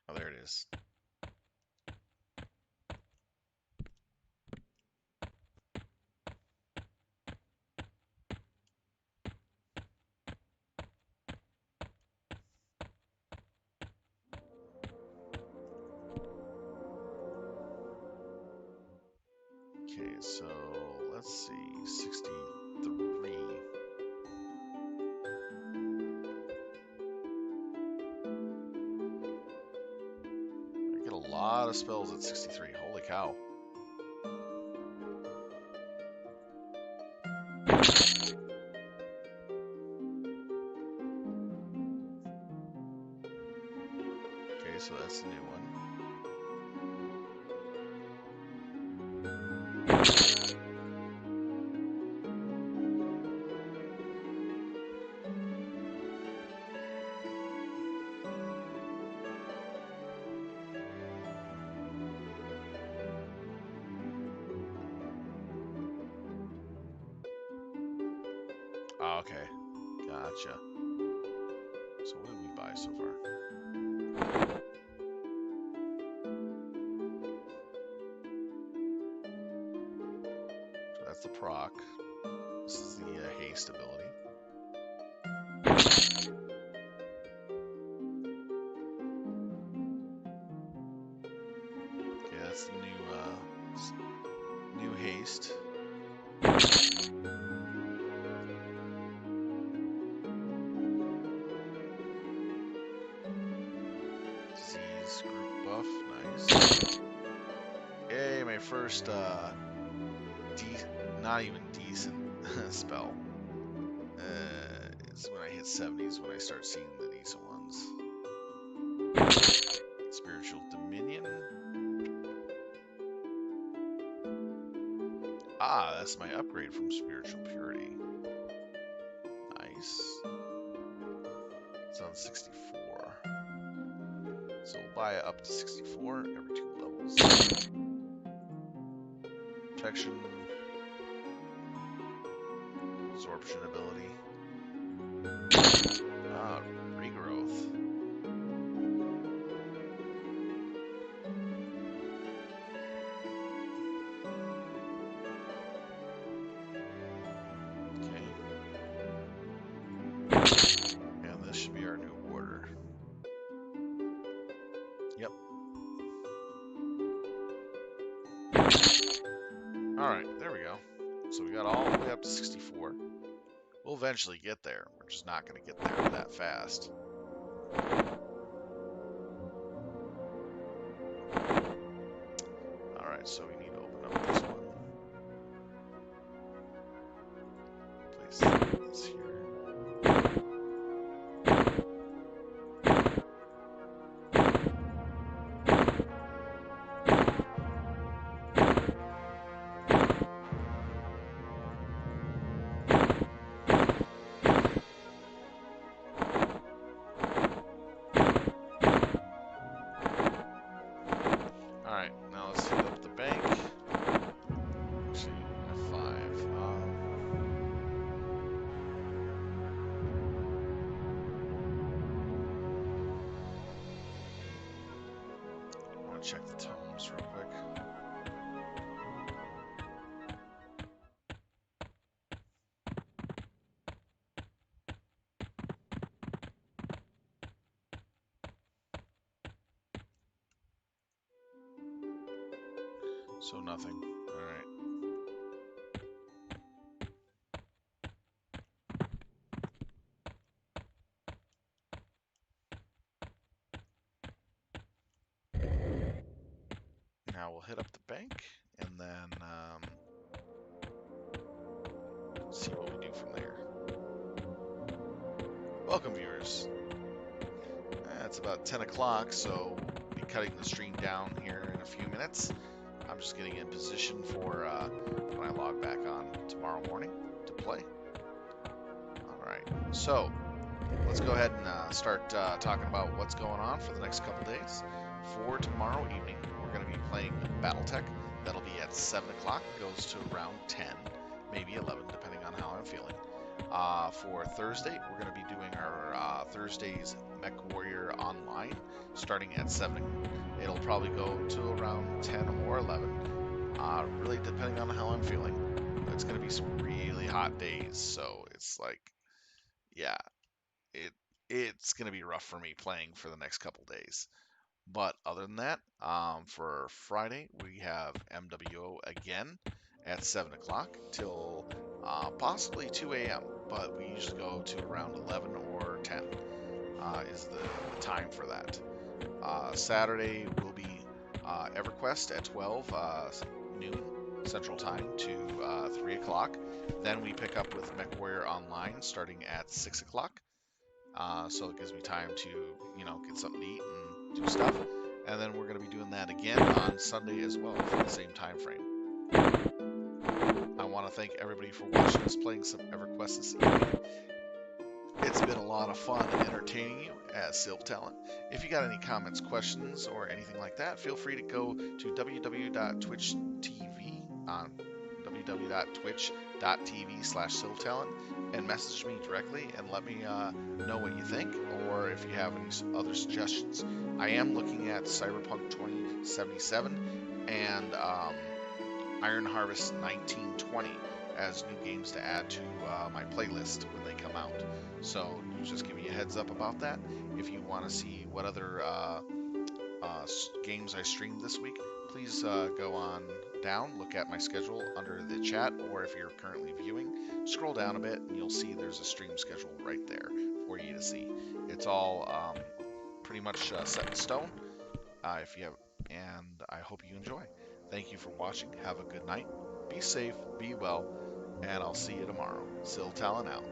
Oh, there it is. Okay, so let's see, 63. I get a lot of spells at 63. Holy cow. Okay, so that's the new one. Oh, okay, gotcha. So what did we buy so far? So that's the proc. This is the haste ability. Okay, that's the new haste. Nice group buff, nice. Yay, my first not even decent spell. It's when I hit 70s when I start seeing the decent ones. Spiritual Dominion. Ah, that's my upgrade from Spiritual Purity. Nice. It's on 64. So we'll buy it up to 64 every 2 levels. Protection. Absorption ability. Ah, regrowth. And this should be our new order. Yep. Alright, there we go. So we got all the way up to 64. We'll eventually get there. We're just not going to get there that fast. Alright, so we need to open up this one. Place this here. Alright, now let's hit up the bank. Actually, F5. I want to check the tomes real quick. So nothing. Alright. Now we'll hit up the bank and then see what we do from there. Welcome, viewers. It's about 10 o'clock, so we'll be cutting the stream down here in a few minutes. I'm just getting in position for when I log back on tomorrow morning to play. Alright, so let's go ahead and start talking about what's going on for the next couple days. For tomorrow evening, we're going to be playing Battletech. That'll be at 7 o'clock, goes to around 10, maybe 11, depending on how I'm feeling. For Thursday, we're going to be doing our Thursday's Mech Warrior Online, starting at 7. It'll probably go to around 10 or 11, really depending on how I'm feeling. It's going to be some really hot days, so it's like, yeah, it's going to be rough for me playing for the next couple days. But other than that, for Friday, we have MWO again at 7 o'clock till possibly 2 a.m., but we usually go to around 11 or 10 is the time for that. Saturday will be EverQuest at 12 noon Central Time to 3 o'clock. Then we pick up with Mech Warrior Online starting at 6 o'clock. So it gives me time to, get something to eat and do stuff. And then we're going to be doing that again on Sunday as well for the same time frame. I want to thank everybody for watching us playing some EverQuest this evening. It's been a lot of fun entertaining you as Sylph Talent. If you got any comments, questions, or anything like that, feel free to go to www.twitch.tv on www.twitch.tv/SylphTalent and message me directly and let me know what you think, or if you have any other suggestions. I am looking at Cyberpunk 2077 and Iron Harvest 1920 as new games to add to my playlist when they come out. So just give me a heads up about that. If you want to see what other games I streamed this week, please go on down, look at my schedule under the chat, or if you're currently viewing, scroll down a bit and you'll see there's a stream schedule right there for you to see. It's all pretty much set in stone. If you have, and I hope you enjoy. Thank you for watching. Have a good night. Be safe, be well, and I'll see you tomorrow. Sil Talon out.